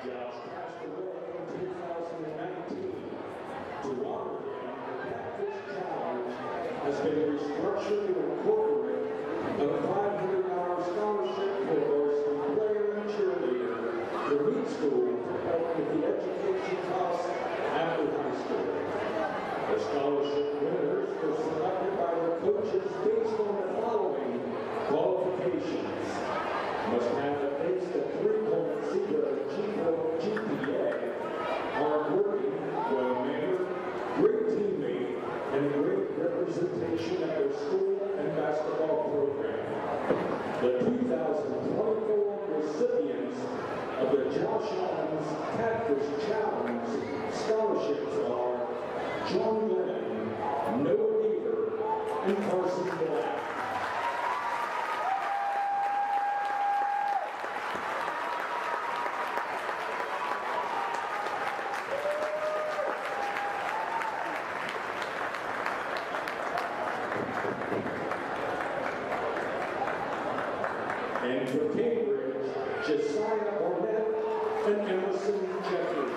Josh passed away in 2019. To honor him, the Catfish Challenge has been restructured to incorporate a $500 scholarship for varsity player and cheerleader to meet school to help with the education costs after high school. The scholarship winners were selected by the coaches based on the following qualifications: must have at least a 3.0 GPA, hardworking, well-mannered, great teammate, and great representation at their school and basketball program. The 2024 recipients of the Josh Allen's Catfish Challenge scholarships are John Glenn, Noah Beaver, and Carson Black. And for Cambridge, Josiah Barnett and Emerson Jeffries.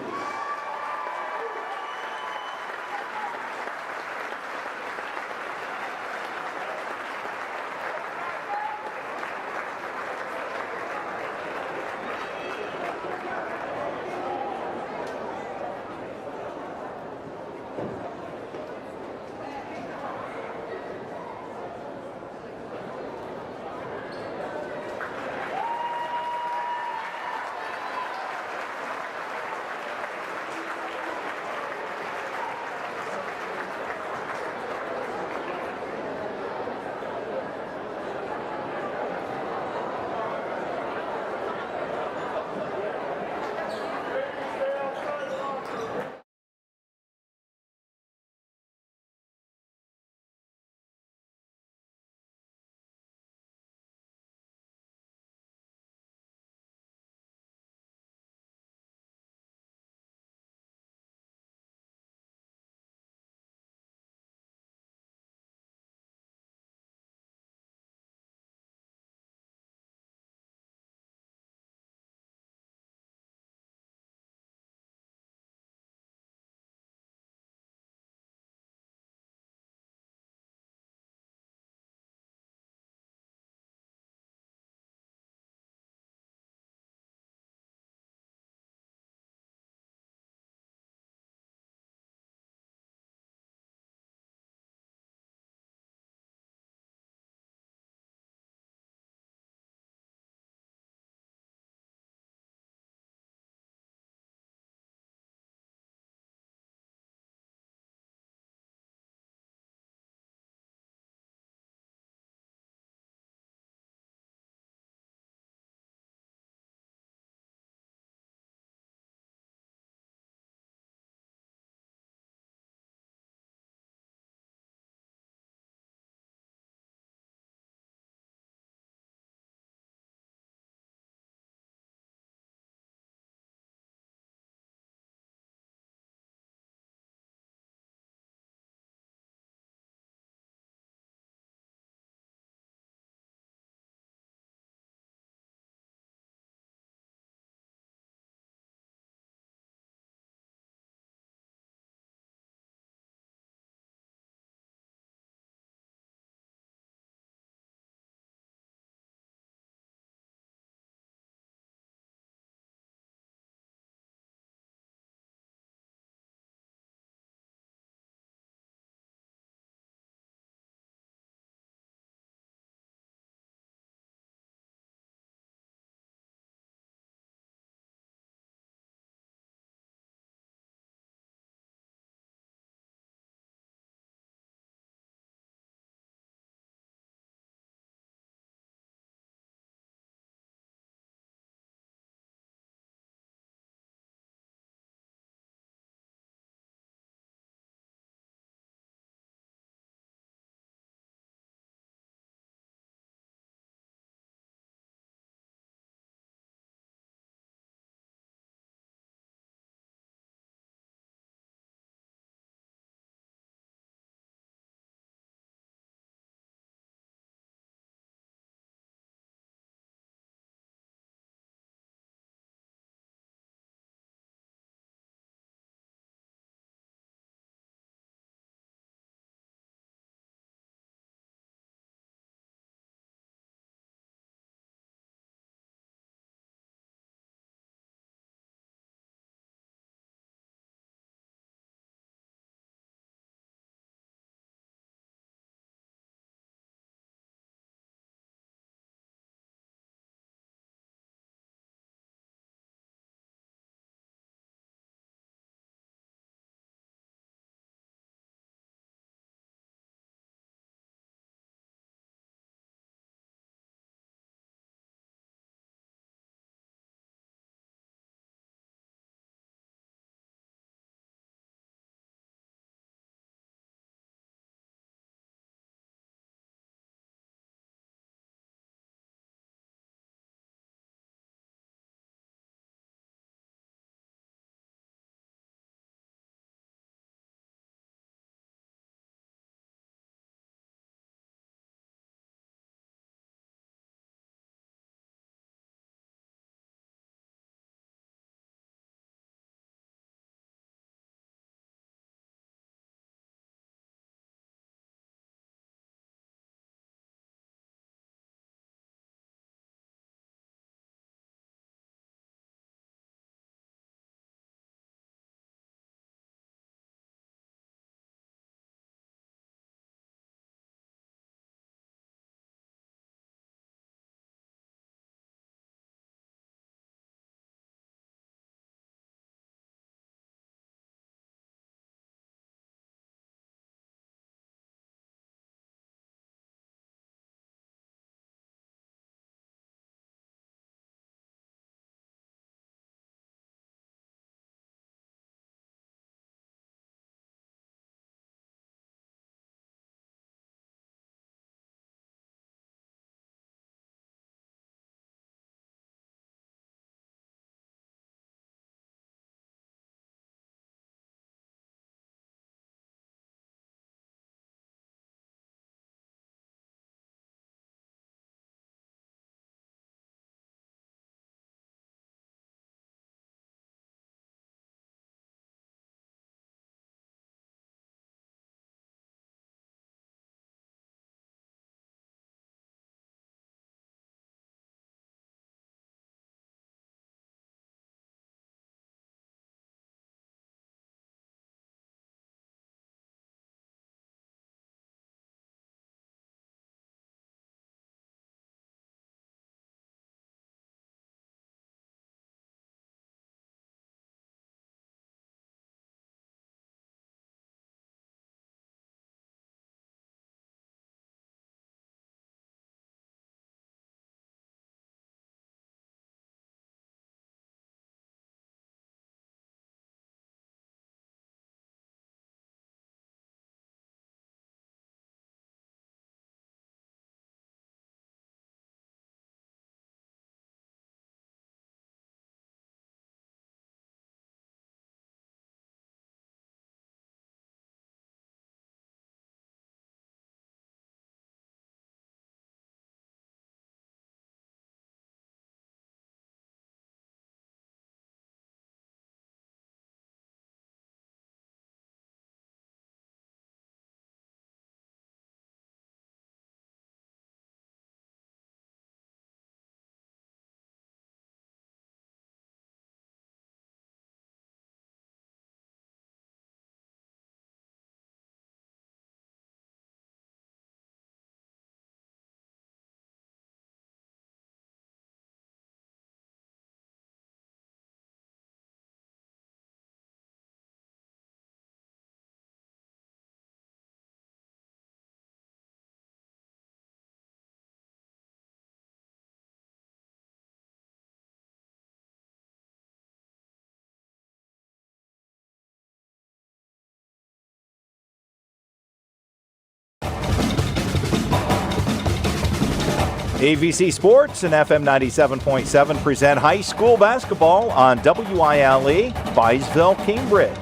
AVC Sports and FM 97.7 present high school basketball on WILE, Byesville, Cambridge.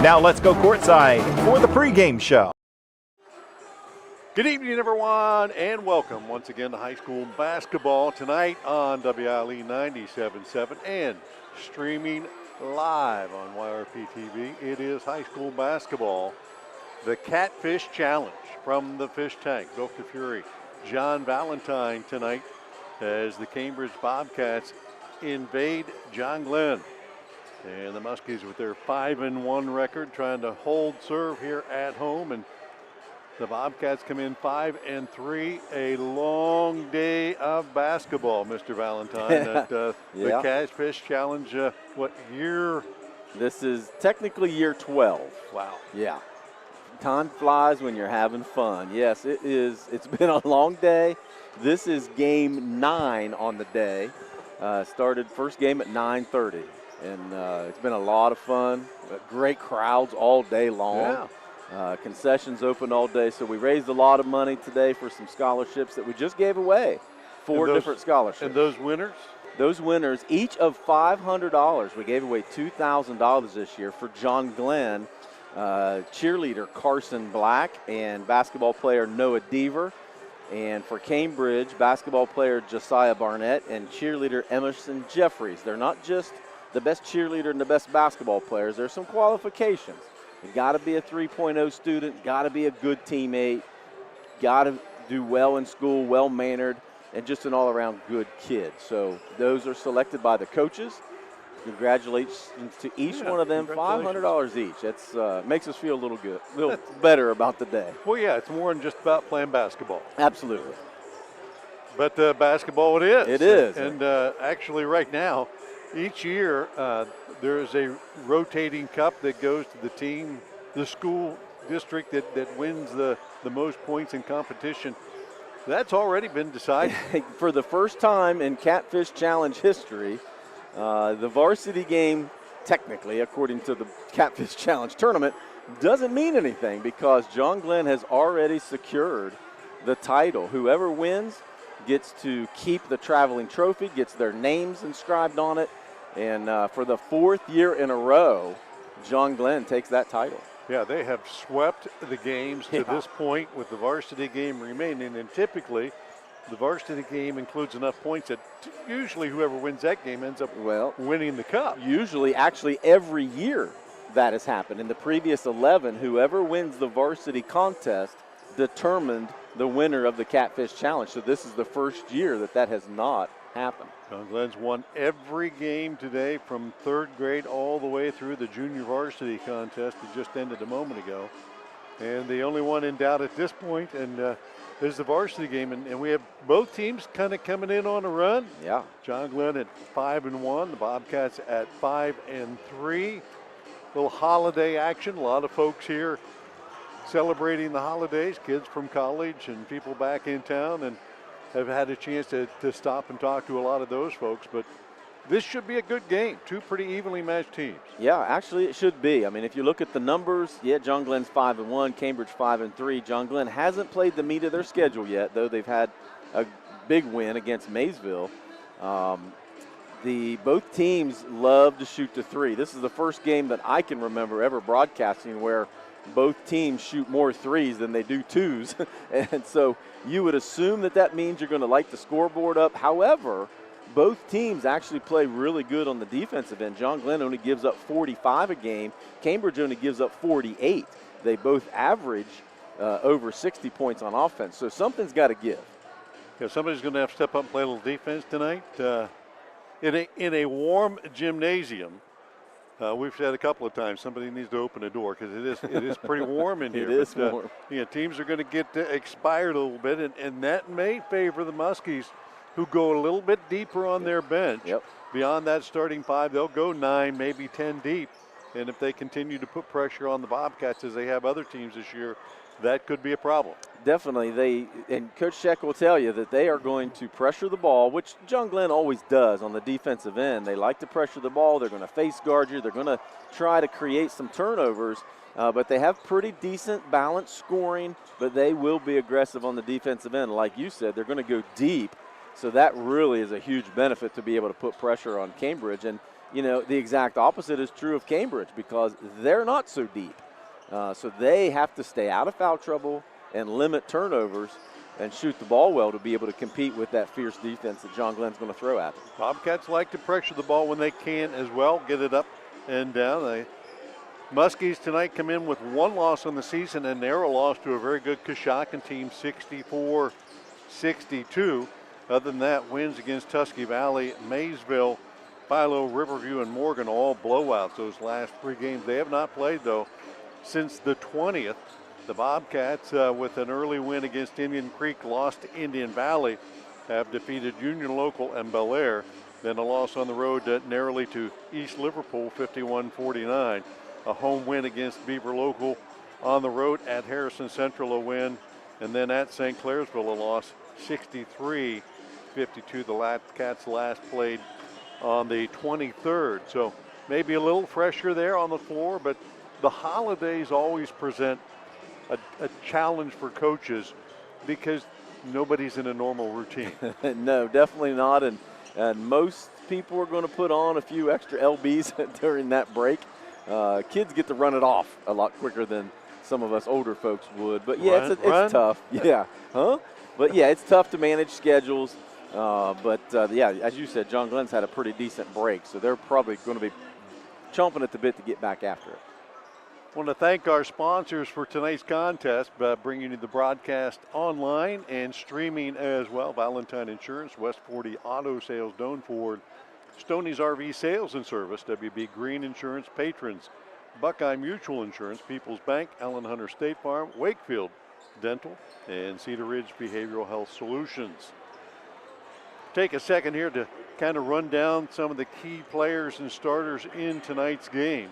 Now let's go courtside for the pregame show. Good evening, everyone, and welcome once again to high school basketball tonight on WILE 97.7 and streaming live on YRP TV. It is high school basketball, the Catfish Challenge from the Fish Tank. Bill Kafury, John Valentine tonight as the Cambridge Bobcats invade John Glenn. And the Muskies with their 5-1 record trying to hold serve here at home. And the Bobcats come in 5-3. A long day of basketball, Mr. Valentine. At the Catfish Challenge, what year? This is technically year 12. Wow. Yeah. Time flies when you're having fun. Yes, it is. It's been a long day. This is game 9 on the day. Started first game at 9:30, and it's been a lot of fun. Great crowds all day long. Yeah. Concessions open all day, so we raised a lot of money today for some scholarships that we just gave away. Four different scholarships. And those winners? Those winners, each of $500. We gave away $2,000 this year for John Glenn. Cheerleader Carson Black and basketball player Noah Deaver. And for Cambridge, basketball player Josiah Barnett and cheerleader Emerson Jeffries. They're not just the best cheerleader and the best basketball players. There's some qualifications. You got to be a 3.0 student, got to be a good teammate, got to do well in school, well-mannered, and just an all-around good kid. So those are selected by the coaches. Congratulations to each one of them, $500 each. That's makes us feel a little better about the day. Well, yeah, it's more than just about playing basketball. Absolutely. But basketball it is. It is. And actually right now, each year there is a rotating cup that goes to the team, the school district that wins the most points in competition. That's already been decided. For the first time in Catfish Challenge history, the varsity game, technically, according to the Catfish Challenge tournament, doesn't mean anything because John Glenn has already secured the title. Whoever wins gets to keep the traveling trophy, gets their names inscribed on it, and for the 4th year in a row, John Glenn takes that title. Yeah, they have swept the games to this point with the varsity game remaining, and typically the varsity game includes enough points that usually whoever wins that game ends up winning the cup. Usually, actually, every year that has happened. In the previous 11, whoever wins the varsity contest determined the winner of the Catfish Challenge. So this is the first year that has not happened. John Glenn's won every game today from 3rd grade all the way through the junior varsity contest that just ended a moment ago. And the only one in doubt at this point, and there's the varsity game, and we have both teams kind of coming in on a run. Yeah. John Glenn at 5-1, the Bobcats at 5-3. Little holiday action. A lot of folks here celebrating the holidays, kids from college and people back in town, and have had a chance to stop and talk to a lot of those folks. But this should be a good game. Two pretty evenly matched teams. Yeah, actually it should be. I mean, if you look at the numbers, John Glenn's 5-1, Cambridge 5-3. John Glenn hasn't played the meat of their schedule yet, though they've had a big win against Maysville. Both teams love to shoot the three. This is the first game that I can remember ever broadcasting where both teams shoot more threes than they do twos. And so you would assume that means you're going to light the scoreboard up. However, both teams actually play really good on the defensive end. John Glenn only gives up 45 a game. Cambridge only gives up 48. They both average over 60 points on offense. So something's got to give. Yeah, somebody's going to have to step up and play a little defense tonight. In a warm gymnasium, we've said a couple of times somebody needs to open a door because it is pretty warm in here. It is warm. Teams are going to get expired a little bit, and that may favor the Muskies, who go a little bit deeper on their bench. Yep. Beyond that starting 5, they'll go 9, maybe 10 deep. And if they continue to put pressure on the Bobcats as they have other teams this year, that could be a problem. definitely. And Coach Sheck will tell you that they are going to pressure the ball, which John Glenn always does on the defensive end. They like to pressure the ball. They're going to face guard you. They're going to try to create some turnovers, but they have pretty decent balanced scoring, but they will be aggressive on the defensive end. Like you said, they're going to go deep, so that really is a huge benefit to be able to put pressure on Cambridge. And, the exact opposite is true of Cambridge because they're not so deep. So they have to stay out of foul trouble and limit turnovers and shoot the ball well to be able to compete with that fierce defense that John Glenn's going to throw at them. Bobcats like to pressure the ball when they can as well, get it up and down. The Muskies tonight come in with one loss on the season, and they're a loss to a very good Coshocton team, 64-62. Other than that, wins against Tusky Valley, Maysville, Philo, Riverview, and Morgan, all blowouts those last 3 games. They have not played, though, since the 20th. The Bobcats, with an early win against Indian Creek, lost to Indian Valley, have defeated Union Local and Bel Air. Then a loss on the road narrowly to East Liverpool, 51-49. A home win against Beaver Local on the road at Harrison Central, a win. And then at St. Clairsville, a loss, 63-52. The Cats last played on the 23rd. So maybe a little fresher there on the floor, but the holidays always present a challenge for coaches because nobody's in a normal routine. No, definitely not. And most people are going to put on a few extra LBs during that break. Kids get to run it off a lot quicker than some of us older folks would. But yeah, it's tough. Yeah. But yeah, it's tough to manage schedules. Yeah, as you said, John Glenn's had a pretty decent break, so they're probably going to be chomping at the bit to get back after it. I want to thank our sponsors for tonight's contest, bringing you the broadcast online and streaming as well. Valentine Insurance, West 40 Auto Sales, Doan Ford, Stoney's RV Sales and Service, WB Green Insurance, Patrons, Buckeye Mutual Insurance, People's Bank, Allen Hunter State Farm, Wakefield Dental, and Cedar Ridge Behavioral Health Solutions. Take a second here to kind of run down some of the key players and starters in tonight's game.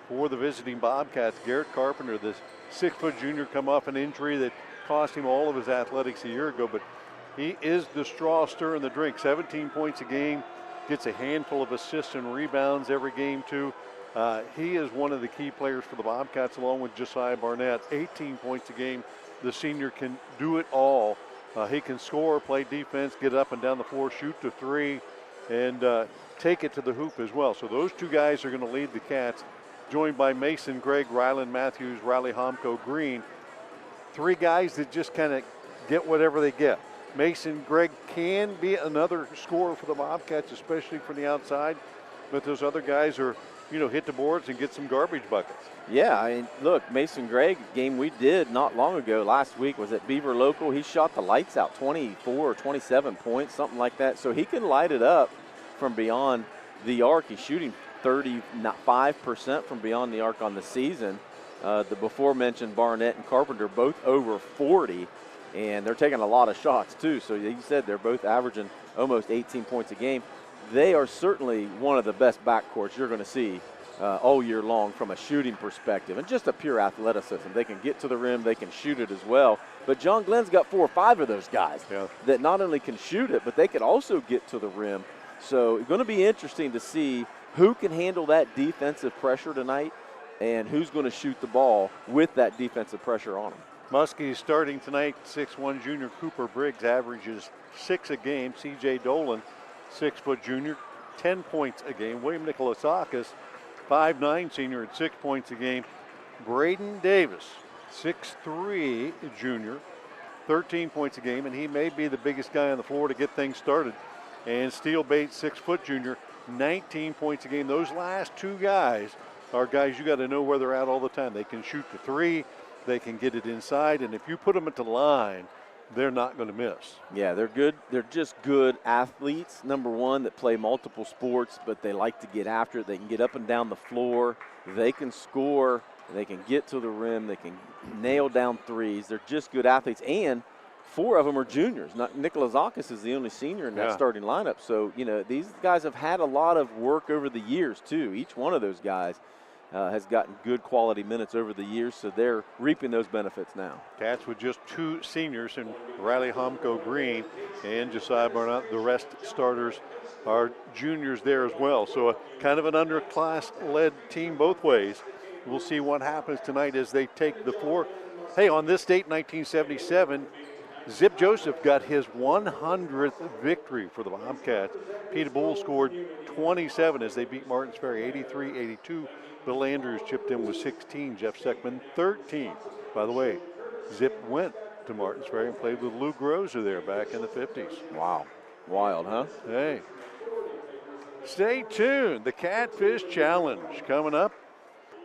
For the visiting Bobcats, Garrett Carpenter, the 6-foot junior, come off an injury that cost him all of his athletics a year ago, but he is the straw stirring the drink. 17 points a game, gets a handful of assists and rebounds every game too. He is one of the key players for the Bobcats, along with Josiah Barnett. 18 points a game. The senior can do it all. He can score, play defense, get up and down the floor, shoot the 3, and take it to the hoop as well. So those 2 guys are going to lead the Cats, joined by Mason Gregg, Rylan Matthews, Riley Homko Green. 3 guys that just kind of get whatever they get. Mason Gregg can be another scorer for the Bobcats, especially from the outside, but those other guys are, hit the boards and get some garbage buckets. Yeah, I mean, look, Mason Gregg, game we did not long ago, last week, was at Beaver Local. He shot the lights out, 24 or 27 points, something like that. So he can light it up from beyond the arc. He's shooting 35% from beyond the arc on the season. The before-mentioned Barnett and Carpenter both over 40, and they're taking a lot of shots too. So you said they're both averaging almost 18 points a game. They are certainly one of the best backcourts you're going to see all year long from a shooting perspective, and just a pure athleticism. They can get to the rim, they can shoot it as well. But John Glenn's got 4 or 5 of those guys that not only can shoot it, but they can also get to the rim. So it's going to be interesting to see who can handle that defensive pressure tonight and who's going to shoot the ball with that defensive pressure on them. Muskies starting tonight, 6'1" junior Cooper Briggs averages 6 a game. C.J. Dolan, 6-foot junior, 10 points a game. William Nicolasakis, 5'9" senior at 6 points a game. Braden Davis, 6'3" junior, 13 points a game, and he may be the biggest guy on the floor to get things started. And Steele Bates, 6-foot junior, 19 points a game. Those last 2 guys are guys you got to know where they're at all the time. They can shoot the 3, they can get it inside, and if you put them at the line, they're not going to miss. Yeah, they're good. They're just good athletes, number one, that play multiple sports, but they like to get after it. They can get up and down the floor. They can score. They can get to the rim. They can nail down threes. They're just good athletes, and 4 of them are juniors. Nicolasakis is the only senior in that starting lineup. So, these guys have had a lot of work over the years, too. Each one of those guys has gotten good quality minutes over the years, so they're reaping those benefits now. Cats with just 2 seniors in Riley Homko Green and Josiah Barnett. The rest starters are juniors there as well. So a kind of an underclass-led team both ways. We'll see what happens tonight as they take the floor. Hey, on this date, 1977, Zip Joseph got his 100th victory for the Bobcats. Peter Bull scored 27 as they beat Martins Ferry 83-82. Bill Andrews chipped in with 16, Jeff Seckman 13. By the way, Zip went to Martins Ferry and played with Lou Grozer there back in the 50s. Wow. Wild, huh? Hey. Stay tuned. The Catfish Challenge coming up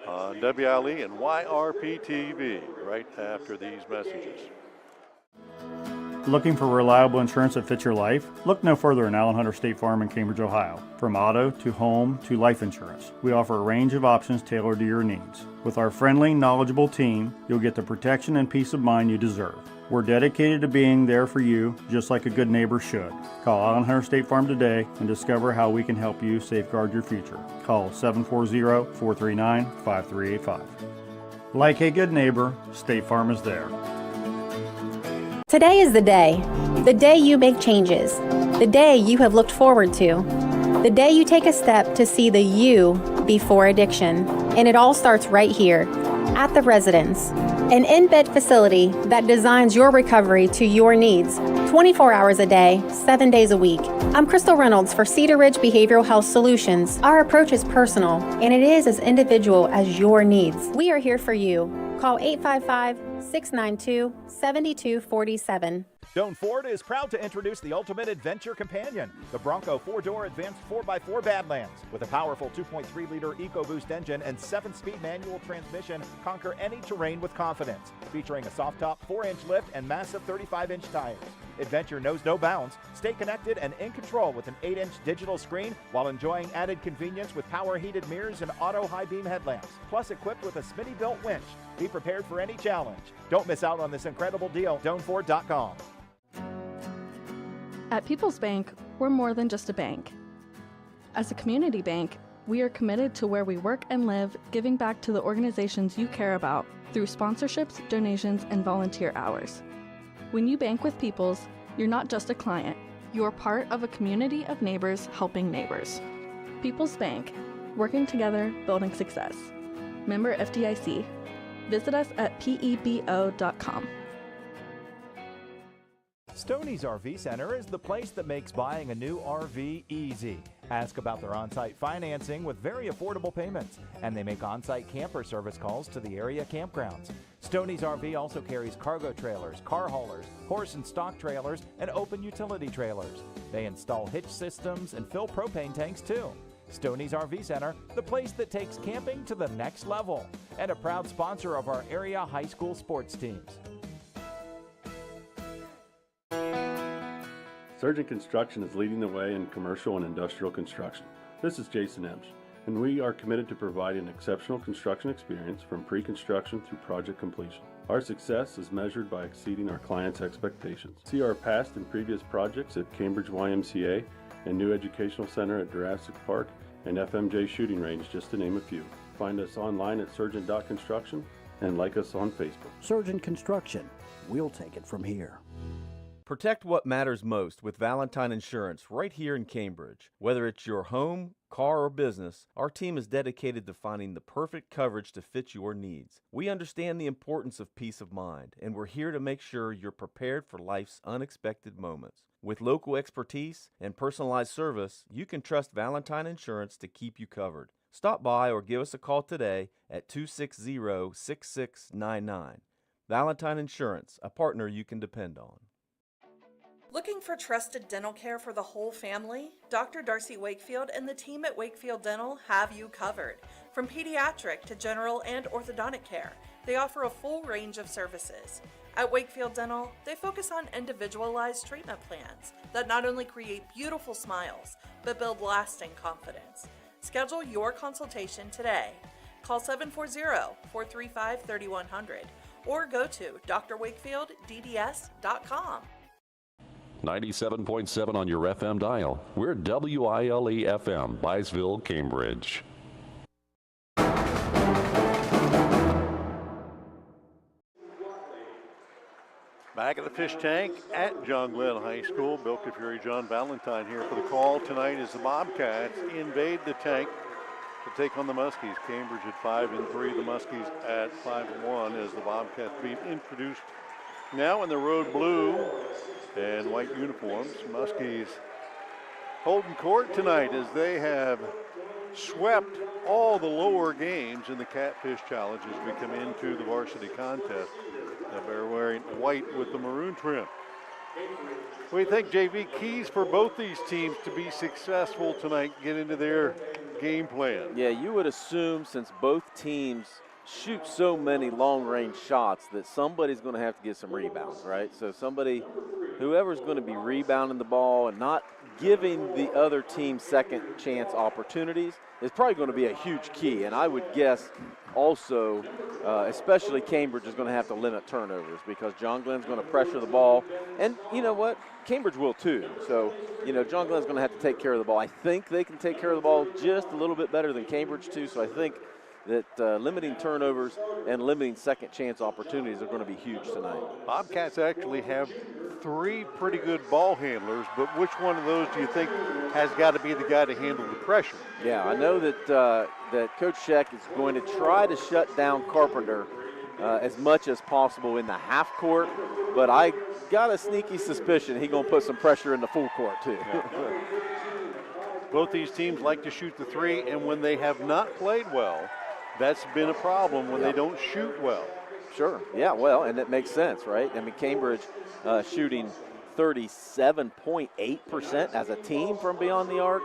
on WILE and YRP TV right after these messages. Looking for reliable insurance that fits your life? Look no further than Allen Hunter State Farm in Cambridge, Ohio. From auto to home to life insurance, we offer a range of options tailored to your needs. With our friendly, knowledgeable team, you'll get the protection and peace of mind you deserve. We're dedicated to being there for you, just like a good neighbor should. Call Allen Hunter State Farm today and discover how we can help you safeguard your future. Call 740-439-5385. Like a good neighbor, State Farm is there. Today is the day you make changes, the day you have looked forward to, the day you take a step to see the you before addiction. And it all starts right here at The Residence, an in-bed facility that designs your recovery to your needs, 24 hours a day, 7 days a week. I'm Crystal Reynolds for Cedar Ridge Behavioral Health Solutions. Our approach is personal, and it is as individual as your needs. We are here for you. Call 855-692-7247. Doan Ford is proud to introduce the ultimate adventure companion, the Bronco 4-door advanced 4x4 Badlands. With a powerful 2.3-liter EcoBoost engine and 7-speed manual transmission, conquer any terrain with confidence. Featuring a soft-top 4-inch lift and massive 35-inch tires. Adventure knows no bounds. Stay connected and in control with an 8-inch digital screen while enjoying added convenience with power-heated mirrors and auto high-beam headlamps. Plus equipped with a Smitty-built winch. Be prepared for any challenge. Don't miss out on this incredible deal. DoanFord.com. At People's Bank, we're more than just a bank. As a community bank, we are committed to where we work and live, giving back to the organizations you care about through sponsorships, donations, and volunteer hours. When you bank with People's, you're not just a client, you're part of a community of neighbors helping neighbors. People's Bank, working together, building success. Member FDIC. Visit us at pebo.com. Stoney's RV Center is the place that makes buying a new RV easy. Ask about their on-site financing with very affordable payments, and they make on-site camper service calls to the area campgrounds. Stoney's RV also carries cargo trailers, car haulers, horse and stock trailers, and open utility trailers. They install hitch systems and fill propane tanks too. Stoney's RV Center, the place that takes camping to the next level, and a proud sponsor of our area high school sports teams. Surgeon Construction is leading the way in commercial and industrial construction. This is Jason Emsch, and we are committed to providing an exceptional construction experience from pre-construction through project completion. Our success is measured by exceeding our clients' expectations. See our past and previous projects at Cambridge YMCA and New Educational Center at Jurassic Park and FMJ Shooting Range, just to name a few. Find us online at surgeon.construction and like us on Facebook. Surgeon Construction, we'll take it from here. Protect what matters most with Valentine Insurance right here in Cambridge. Whether it's your home, car, or business, our team is dedicated to finding the perfect coverage to fit your needs. We understand the importance of peace of mind, and we're here to make sure you're prepared for life's unexpected moments. With local expertise and personalized service, you can trust Valentine Insurance to keep you covered. Stop by or give us a call today at 260-6699. Valentine Insurance, a partner you can depend on. Looking for trusted dental care for the whole family? Dr. Darcy Wakefield and the team at Wakefield Dental have you covered. From pediatric to general and orthodontic care, they offer a full range of services. At Wakefield Dental, they focus on individualized treatment plans that not only create beautiful smiles, but build lasting confidence. Schedule your consultation today. Call 740-435-3100 or go to drwakefieldDDS.com. 97.7 on your FM dial. We're WILE FM, Byesville, Cambridge. Back at the fish tank at John Glenn High School. Bill Kafury, John Valentine here for the call tonight as the Bobcats invade the tank to take on the Muskies. Cambridge at 5-3, the Muskies at 5-1 as the Bobcats being introduced now in the road blue and white uniforms. Muskies holding court tonight as they have swept all the lower games in the Catfish Challenge as we come into the varsity contest. They're wearing white with the maroon trim. What do you think, JV? Keys for both these teams to be successful tonight, get into their game plan? Yeah, you would assume since both teams shoot so many long-range shots that somebody's going to have to get some rebounds, right? So whoever's going to be rebounding the ball and not giving the other team second chance opportunities is probably going to be a huge key. And I would guess also, especially Cambridge is going to have to limit turnovers because John Glenn's going to pressure the ball. And you know what? Cambridge will too. So, John Glenn's going to have to take care of the ball. I think they can take care of the ball just a little bit better than Cambridge too. So I think that limiting turnovers and limiting second chance opportunities are going to be huge tonight. Bobcats actually have 3 pretty good ball handlers, but which one of those do you think has got to be the guy to handle the pressure? Yeah, I know that that Coach Scheck is going to try to shut down Carpenter as much as possible in the half court, but I got a sneaky suspicion he's going to put some pressure in the full court too. Both these teams like to shoot the 3, and when they have not played well, that's been a problem when they don't shoot well. Sure, yeah, well, and it makes sense, right? I mean, Cambridge shooting 37.8% as a team from beyond the arc.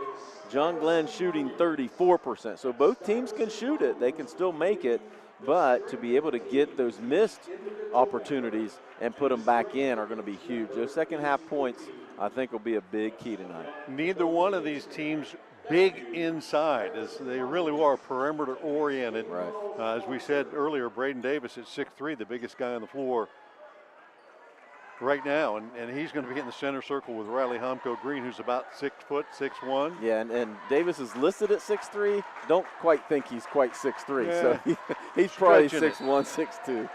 John Glenn shooting 34%. So both teams can shoot it. They can still make it. But to be able to get those missed opportunities and put them back in are going to be huge. Those second half points, I think, will be a big key tonight. Neither one of these teams big inside, as they really are perimeter oriented. Right. As we said earlier, Braden Davis at 6'3", the biggest guy on the floor right now, and he's going to be in the center circle with Riley Homko Green, who's about 6 foot, 6'1". Yeah, and Davis is listed at 6'3". Don't quite think he's quite 6'3", so he's probably 6'1", 6'2".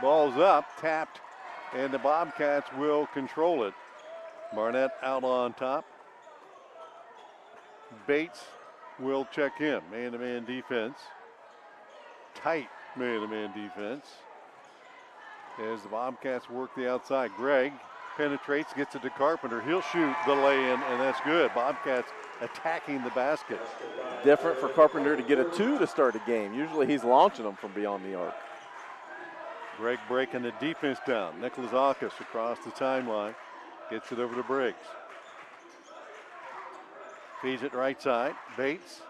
Ball's up, tapped, and the Bobcats will control it. Barnett out on top. Bates will check him. Man-to-man defense. Tight man-to-man defense. As the Bobcats work the outside. Gregg penetrates, gets it to Carpenter. He'll shoot the lay-in, and that's good. Bobcats attacking the basket. Different for Carpenter to get a 2 to start a game. Usually he's launching them from beyond the arc. Gregg breaking the defense down. Nikolazakis across the timeline. Gets it over to Briggs. Feeds it right side. Bates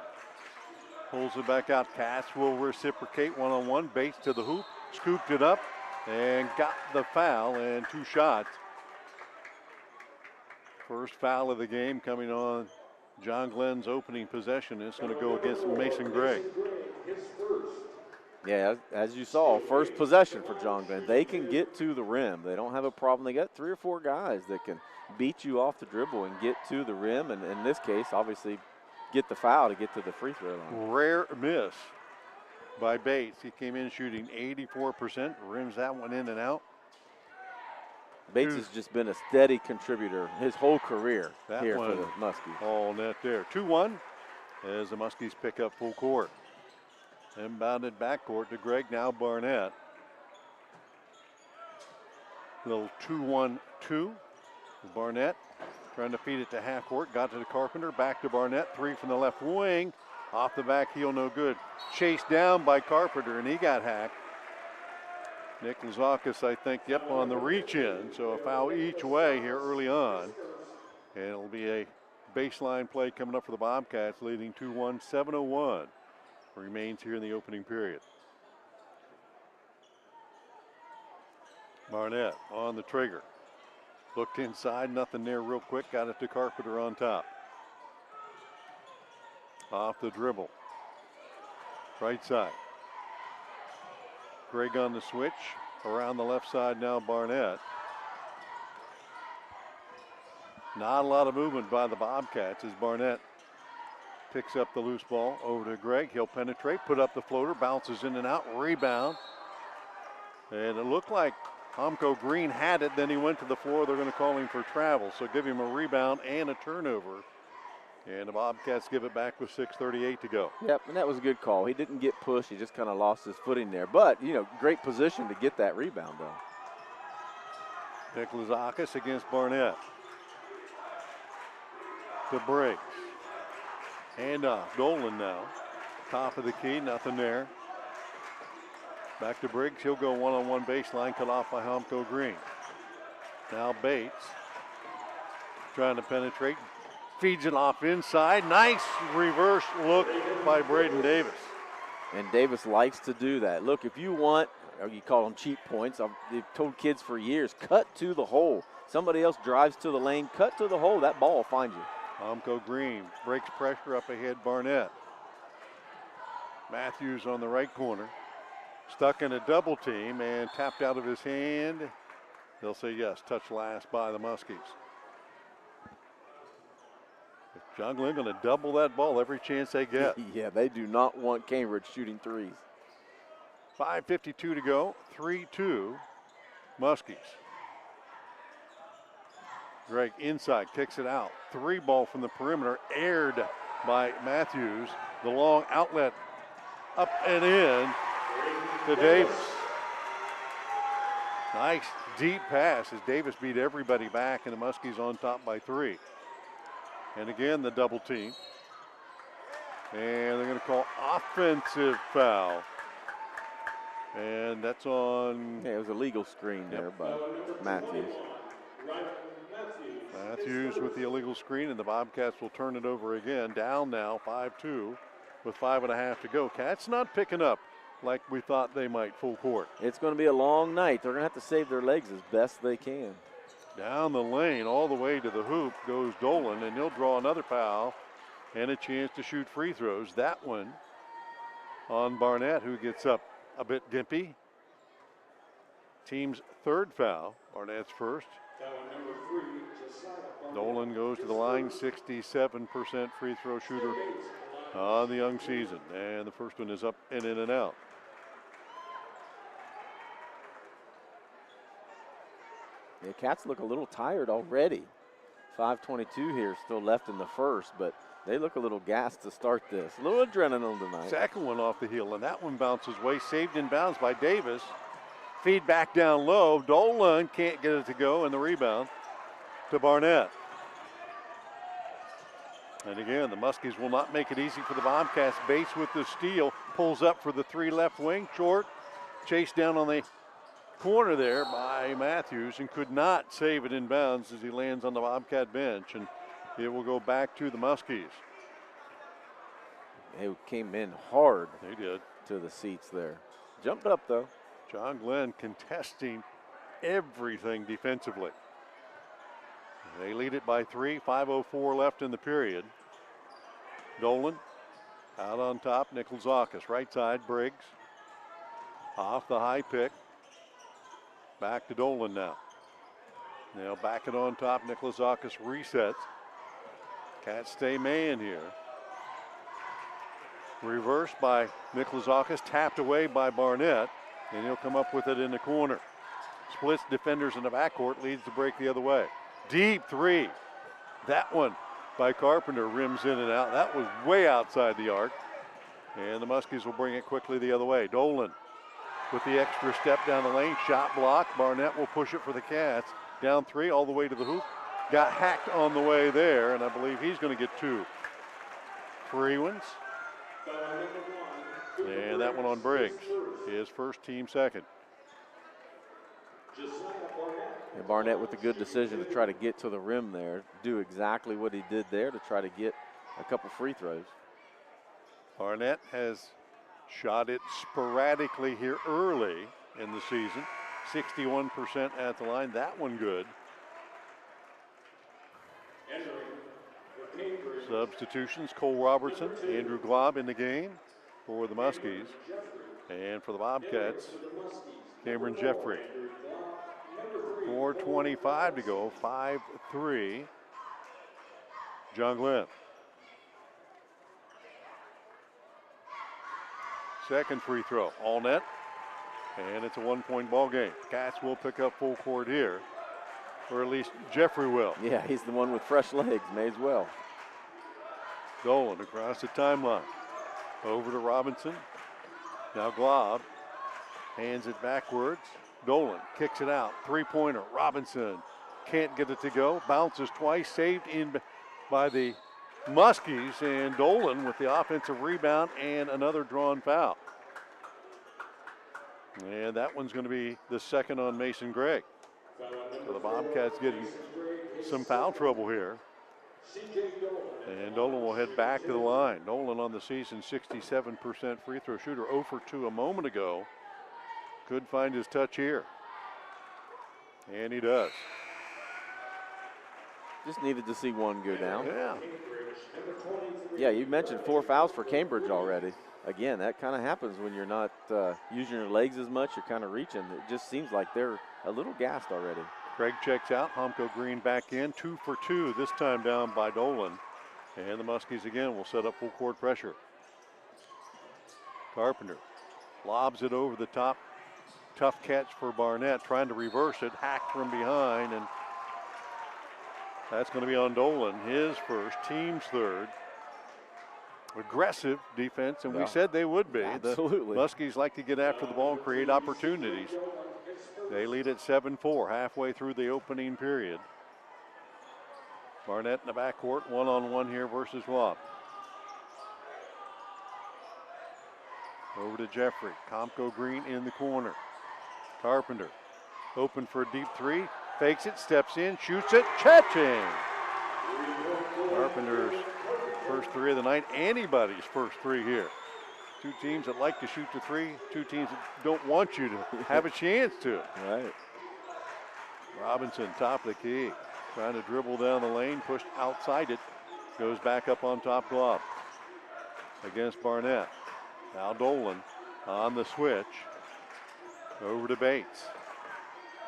pulls it back out. Cass will reciprocate one-on-one. Bates to the hoop. Scooped it up and got the foul and 2 shots. First foul of the game coming on John Glenn's opening possession. It's going to go against Mason Gregg. Yeah, as you saw, first possession for John Glenn. They can get to the rim. They don't have a problem. They got 3 or 4 guys that can beat you off the dribble and get to the rim, and in this case, obviously, get the foul to get to the free throw line. Rare miss by Bates. He came in shooting 84%, rims that one in and out. Bates has just been a steady contributor his whole career here for the Muskies. All net there. 2-1 as the Muskies pick up full court. Inbounded backcourt to Gregg, now Barnett. Little 2-1-2. Barnett trying to feed it to half court. Got to the Carpenter. Back to Barnett. 3 from the left wing. Off the back heel, no good. Chased down by Carpenter, and he got hacked. Nick Lazakis, I think, on the reach in. So a foul each way here early on. And it'll be a baseline play coming up for the Bobcats, leading 2-1, 7:01. Remains here in the opening period. Barnett on the trigger. Looked inside, nothing there real quick. Got it to Carpenter on top. Off the dribble. Right side. Gregg on the switch. Around the left side now, Barnett. Not a lot of movement by the Bobcats as Barnett picks up the loose ball over to Gregg. He'll penetrate, put up the floater, bounces in and out, rebound. And it looked like Homko Green had it, then he went to the floor. They're going to call him for travel, so give him a rebound and a turnover. And the Bobcats give it back with 6:38 to go. Yep, and that was a good call. He didn't get pushed. He just kind of lost his footing there. But, you know, great position to get that rebound, though. Nikolazakis against Barnett. To Briggs. Hand off. Dolan now. Top of the key, nothing there. Back to Briggs. He'll go one-on-one baseline, cut off by Homko Green. Now Bates trying to penetrate. Feeds it off inside. Nice reverse look by Braden Davis. And Davis likes to do that. Look, if you want, or you call them cheap points, I've told kids for years, cut to the hole. Somebody else drives to the lane, cut to the hole. That ball will find you. Homko Green breaks pressure up ahead. Barnett. Matthews on the right corner. Stuck in a double team and tapped out of his hand. They'll say yes, touch last by the Muskies. John Glenn going to double that ball every chance they get. Yeah, they do not want Cambridge shooting threes. 5:52 to go, 3-2 Muskies. Greg inside, kicks it out. 3 ball from the perimeter, aired by Matthews. The long outlet up and in to Davis. Nice deep pass as Davis beat everybody back, and the Muskies on top by 3. And again, the double team. And they're going to call offensive foul. And that's on... Yeah, it was a legal screen there by Matthews. Matthews with the illegal screen, and the Bobcats will turn it over again. Down now, 5-2 with 5.5 to go. Cats not picking up like we thought they might full court. It's going to be a long night. They're going to have to save their legs as best they can. Down the lane, all the way to the hoop goes Dolan, and he'll draw another foul and a chance to shoot free throws. That one on Barnett, who gets up a bit gimpy. Team's 3rd foul. Barnett's first. Dolan goes to the line, 67% free throw shooter on the young season. And the first one is up and in and out. The Cats look a little tired already. 5:22 here, still left in the first, but they look a little gassed to start this. A little adrenaline tonight. Second one off the heel, and that one bounces away, saved in bounds by Davis. Feed back down low. Dolan can't get it to go, and the rebound to Barnett. And again, the Muskies will not make it easy for the Bobcats. Bates with the steal, pulls up for the 3 left wing, short. Chased down on the corner there by Matthews and could not save it in bounds as he lands on the Bobcat bench, and it will go back to the Muskies. They came in hard. They did. To the seats there. Jumped up though. John Glenn contesting everything defensively. They lead it by 3, 5:04 left in the period. Dolan out on top, Nikolazakis, right side, Briggs. Off the high pick. Back to Dolan now. Now back it on top, Nikolazakis resets. Cats stay man here. Reversed by Nikolazakis, tapped away by Barnett, and he'll come up with it in the corner. Splits defenders in the backcourt, leads the break the other way. Deep 3. That one by Carpenter rims in and out. That was way outside the arc. And the Muskies will bring it quickly the other way. Dolan with the extra step down the lane. Shot blocked. Barnett will push it for the Cats. Down 3 all the way to the hoop. Got hacked on the way there, and I believe he's going to get 2 free ones. And that one on Briggs. His first, team second. And Barnett with a good decision to try to get to the rim there. Do exactly what he did there to try to get a couple free throws. Barnett has shot it sporadically here early in the season. 61% at the line. That one good. Substitutions, Cole Robertson, Andrew Glob in the game for the Muskies. And for the Bobcats, Cameron Jeffrey. 4:25 to go, 5-3. John Glenn. Second free throw, all net. And it's a 1-point ball game. Cats will pick up full court here, or at least Jeffrey will. Yeah, he's the one with fresh legs, may as well. Dolan across the timeline. Over to Robinson. Now Glob hands it backwards. Dolan kicks it out. Three-pointer. Robinson can't get it to go. Bounces twice. Saved in by the Muskies. And Dolan with the offensive rebound and another drawn foul. And that one's going to be the second on Mason Gregg. So the Bobcats getting some foul trouble here. And Dolan will head back to the line. Dolan on the season, 67% free throw shooter, 0 for 2 a moment ago. Could find his touch here. And he does. Just needed to see one go down. Yeah. Yeah, you mentioned 4 fouls for Cambridge already. Again, that kind of happens when you're not using your legs as much. You're kind of reaching. It just seems like they're a little gassed already. Craig checks out. Humko Green back in. 2 for 2, this time down by Dolan. And the Muskies again will set up full court pressure. Carpenter lobs it over the top. Tough catch for Barnett, trying to reverse it. Hacked from behind, and that's going to be on Dolan. His first, team's third. Aggressive defense, and we said they would be. Absolutely. The Muskies like to get after the ball and create opportunities. They lead at 7-4 halfway through the opening period. Barnett in the backcourt, one-on-one here versus Wab. Over to Jeffrey. Comco Green in the corner. Carpenter open for a deep three. Fakes it, steps in, shoots it, cha-ching! Carpenter's first three of the night. Anybody's first three here. Two teams that like to shoot the three, two teams that don't want you to have a chance to. Right. Robinson, top of the key. Trying to dribble down the lane, pushed outside it. Goes back up on top glove against Barnett. Now Dolan on the switch. Over to Bates.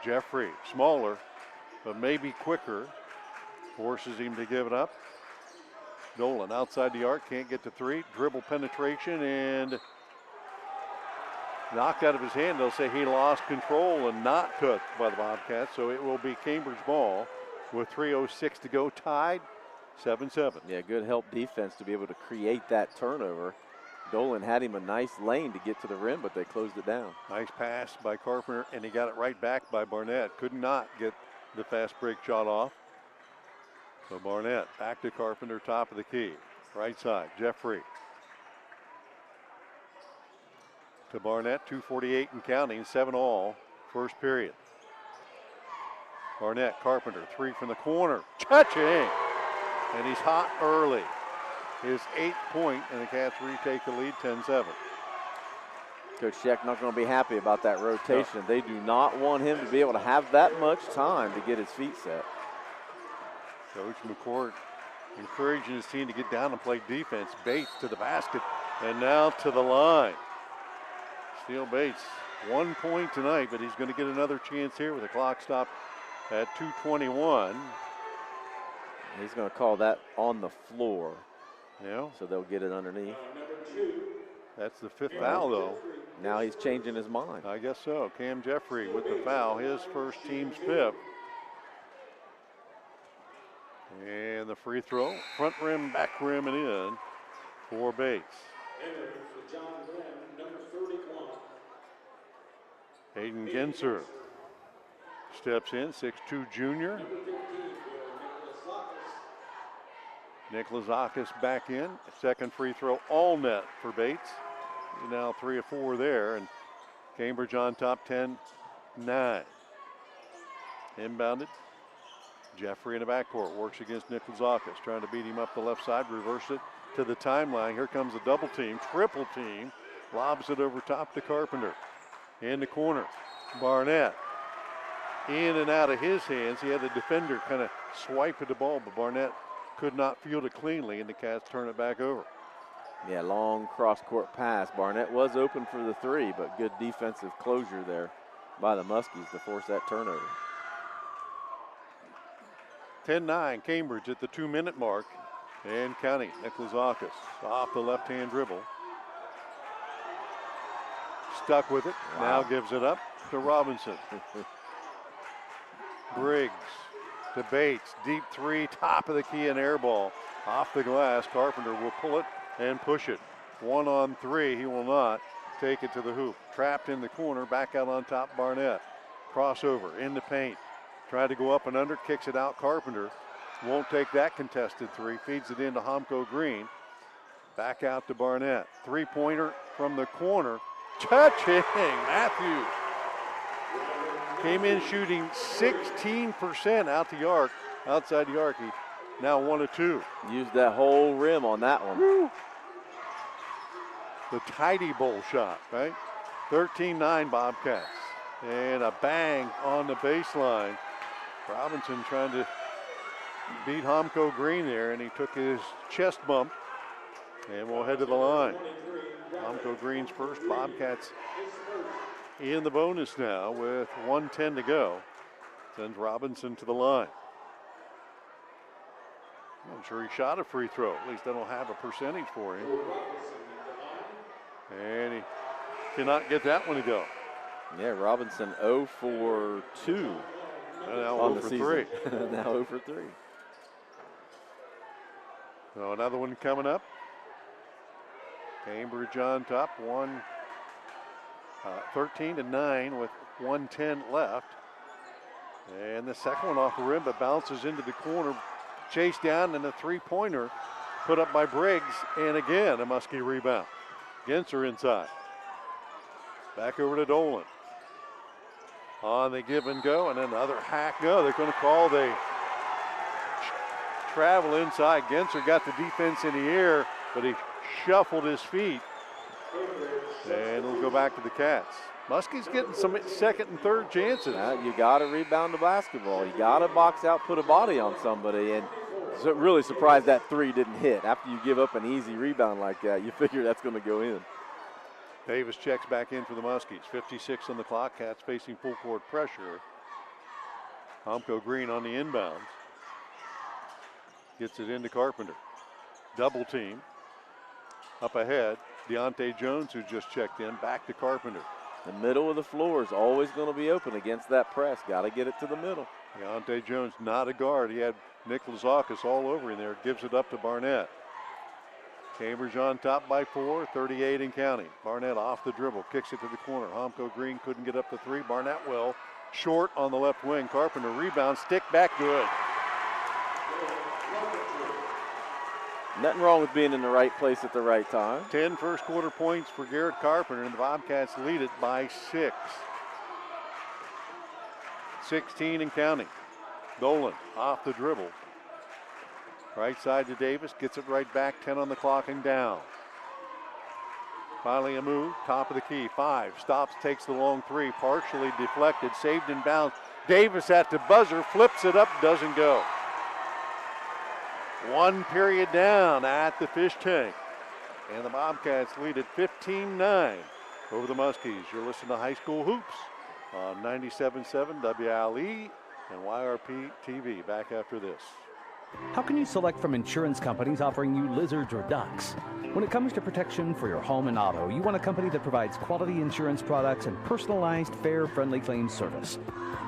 Jeffrey, smaller, but maybe quicker. Forces him to give it up. Dolan outside the arc, can't get to three. Dribble penetration and knocked out of his hand. They'll say he lost control and not cooked by the Bobcats. So it will be Cambridge ball with 3:06 to go, tied 7-7. Yeah, good help defense to be able to create that turnover. Dolan had him a nice lane to get to the rim, but they closed it down. Nice pass by Carpenter, and he got it right back by Barnett. Could not get the fast break shot off. So Barnett back to Carpenter, top of the key. Right side, Jeffrey. To Barnett, 2:48 and counting, 7-all, first period. Barnett, Carpenter, three from the corner. Cha-ching! And he's hot early. His 8th point, and the Cats retake the lead, 10-7. Coach Sheck not going to be happy about that rotation. No. They do not want him to be able to have that much time to get his feet set. Coach McCourt encouraging his team to get down and play defense. Bates to the basket, and now to the line. Steele Bates, 1 point tonight, but he's going to get another chance here with the clock stopped at 2:21. He's going to call that on the floor. Yeah. So they'll get it underneath. That's the 5th foul, though. Now he's changing his mind. I guess so. Cam Jeffrey with the foul, his first, team's 5th. And the free throw, front rim, back rim, and in for Bates. Hayden Genser steps in, 6'2" junior. Nicholas Akis back in. Second free throw, all net for Bates. He's now 3 of 4 there, and Cambridge on top, 10-9. Inbounded. Jeffrey in the backcourt works against Nicholas Akis, trying to beat him up the left side, reverse it to the timeline. Here comes a double team, triple team. Lobs it over top to Carpenter. In the corner, Barnett. In and out of his hands. He had the defender kind of swipe at the ball, but Barnett could not field it cleanly, and the Cats turn it back over. Yeah, long cross-court pass. Barnett was open for the three, but good defensive closure there by the Muskies to force that turnover. 10-9, Cambridge at the 2-minute mark, and counting. Nicholas Akis off the left-hand dribble. stuck with it. Wow. Now gives it up to Robinson. Briggs to Bates. Deep three, top of the key, and air ball. Off the glass. Carpenter will pull it and push it. 1 on 3. He will not take it to the hoop. Trapped in the corner. Back out on top, Barnett. Crossover in the paint. Tried to go up and under. Kicks it out. Carpenter won't take that contested three. Feeds it into Homko Green. Back out to Barnett. Three-pointer from the corner. Touching Matthews. Came in shooting 16% out the arc, outside the arc. He now 1 of 2. Used that whole rim on that one. Woo. The tidy bowl shot, right? 13-9 Bobcats. And a bang on the baseline. Robinson trying to beat Homko Green there, and he took his chest bump. And we'll head to the line. Homko Green's first. Bobcats in the bonus now with 1:10 to go. Sends Robinson to the line. I'm sure he shot a free throw. At least I don't have a percentage for him. And he cannot get that one to go. Yeah, Robinson 0 for 2 And now on 0 the for season. 3. Now 0 for 3. So another one coming up. Cambridge on top, 13-9 with 1:10 left. And the second one off the rim, but bounces into the corner. Chased down, and a three-pointer put up by Briggs. And again, a Muskie rebound. Genser inside. Back over to Dolan. On the give and go, and another hack. No, they're going to call the travel inside. Genser got the defense in the air, but he shuffled his feet. And we'll go back to the Cats. Muskie's getting some second and third chances. You got to rebound the basketball. You got to box out, put a body on somebody. And so really surprised that three didn't hit. After you give up an easy rebound like that, you figure that's going to go in. Davis checks back in for the Muskies. 56 on the clock. Cats facing full court pressure. Homko Green on the inbounds. Gets it into Carpenter. Double team. Up ahead, Deontay Jones, who just checked in, back to Carpenter. The middle of the floor is always going to be open against that press. Got to get it to the middle. Deontay Jones, not a guard. He had Nick Lazakis all over in there. Gives it up to Barnett. Cambridge on top by 4, 38 and counting. Barnett off the dribble, kicks it to the corner. Homko Green couldn't get up the three. Barnett will. Short on the left wing. Carpenter rebound, stick back, good. Nothing wrong with being in the right place at the right time. 10 first quarter points for Garrett Carpenter, and the Bobcats lead it by 6. 16 and counting. Dolan off the dribble. Right side to Davis, gets it right back, 10 on the clock and down. Finally a move, top of the key, 5, stops, takes the long three, partially deflected, saved in bounds. Davis at the buzzer, flips it up, doesn't go. One period down at the fish tank. And the Bobcats lead at 15-9 over the Muskies. You're listening to High School Hoops on 97.7 WILE and YRP TV. Back after this. How can you select from insurance companies offering you lizards or ducks? When it comes to protection for your home and auto, you want a company that provides quality insurance products and personalized, fair, friendly claims service.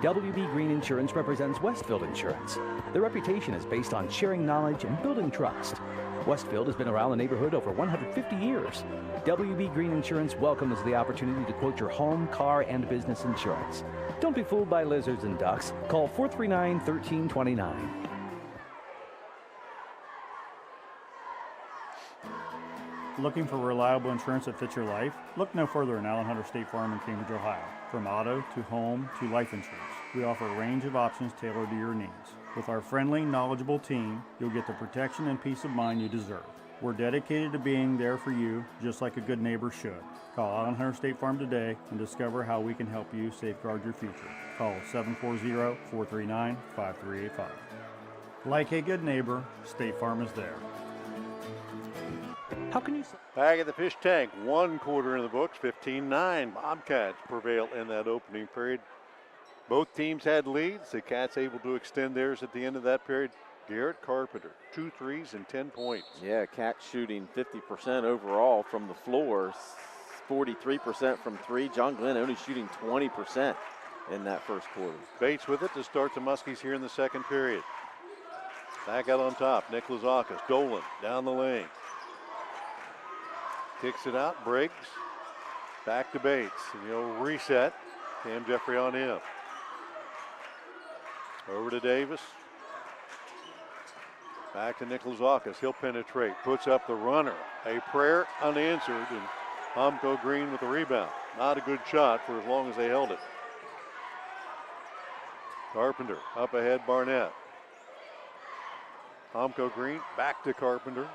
WB Green Insurance represents Westfield Insurance. Their reputation is based on sharing knowledge and building trust. Westfield has been around the neighborhood over 150 years. WB Green Insurance welcomes the opportunity to quote your home, car, and business insurance. Don't be fooled by lizards and ducks. Call 439-1329. Looking for reliable insurance that fits your life? Look no further than Allen Hunter State Farm in Cambridge, Ohio. From auto to home to life insurance, we offer a range of options tailored to your needs. With our friendly, knowledgeable team, you'll get the protection and peace of mind you deserve. We're dedicated to being there for you, just like a good neighbor should. Call Allen Hunter State Farm today and discover how we can help you safeguard your future. Call 740-439-5385. Like a good neighbor, State Farm is there. How can you... Back at the fish tank, 1 quarter in the books, 15-9. Bobcats prevail in that opening period. Both teams had leads. The Cats able to extend theirs at the end of that period. Garrett Carpenter, 2 threes and 10 points. Yeah, Cats shooting 50% overall from the floor. 43% from three. John Glenn only shooting 20% in that first quarter. Bates with it to start the Muskies here in the second period. Back out on top, Nick Lazakis. Dolan down the lane. Kicks it out, Briggs. Back to Bates. And he'll reset. Cam Jeffrey on him. Over to Davis. Back to Nick Lazakis. He'll penetrate. Puts up the runner. A prayer unanswered. And Homko Green with the rebound. Not a good shot for as long as they held it. Carpenter up ahead, Barnett. Homko Green back to Carpenter.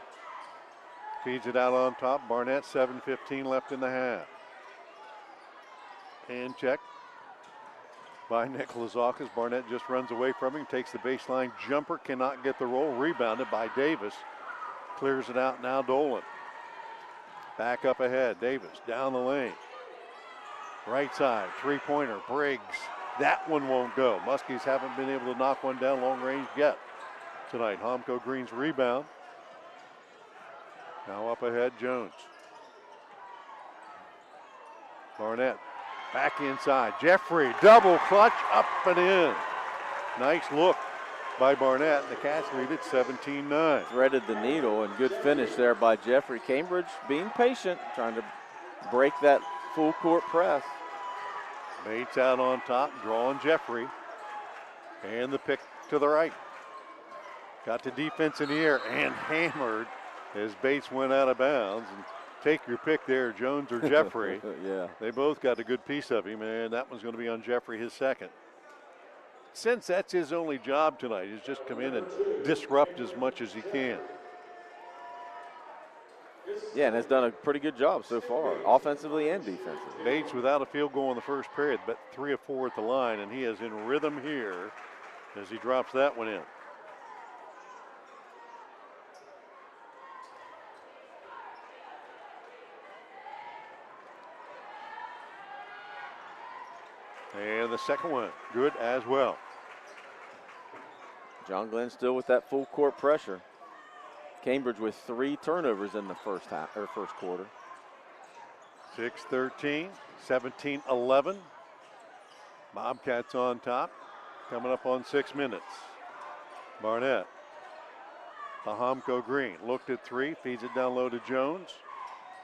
Feeds it out on top. Barnett, 7:15 left in the half. Hand check by Nick Lazakis. Barnett just runs away from him, takes the baseline jumper, cannot get the roll. Rebounded by Davis. Clears it out now, Dolan. Back up ahead, Davis down the lane. Right side, three-pointer, Briggs. That one won't go. Muskies haven't been able to knock one down long range yet tonight. Homko Green's rebound. Now up ahead, Jones. Barnett back inside. Jeffrey, double clutch, up and in. Nice look by Barnett. The Cats lead it 17-9. Threaded the needle, and good finish there by Jeffrey. Cambridge being patient, trying to break that full court press. Bates out on top, drawing Jeffrey. And the pick to the right. Got the defense in the air and hammered as Bates went out of bounds. And take your pick there, Jones or Jeffrey. Yeah. They both got a good piece of him, and that one's going to be on Jeffrey, his second. Since that's his only job tonight, is just come in and disrupt as much as he can. Yeah, and has done a pretty good job so far, offensively and defensively. Bates without a field goal in the first period, but 3 of 4 at the line, and he is in rhythm here as he drops that one in. And the second one, good as well. John Glenn still with that full court pressure. Cambridge with 3 turnovers in the first quarter. 6-13, 17-11. Bobcats on top, coming up on 6 minutes. Barnett, the Homko Green, looked at 3, feeds it down low to Jones.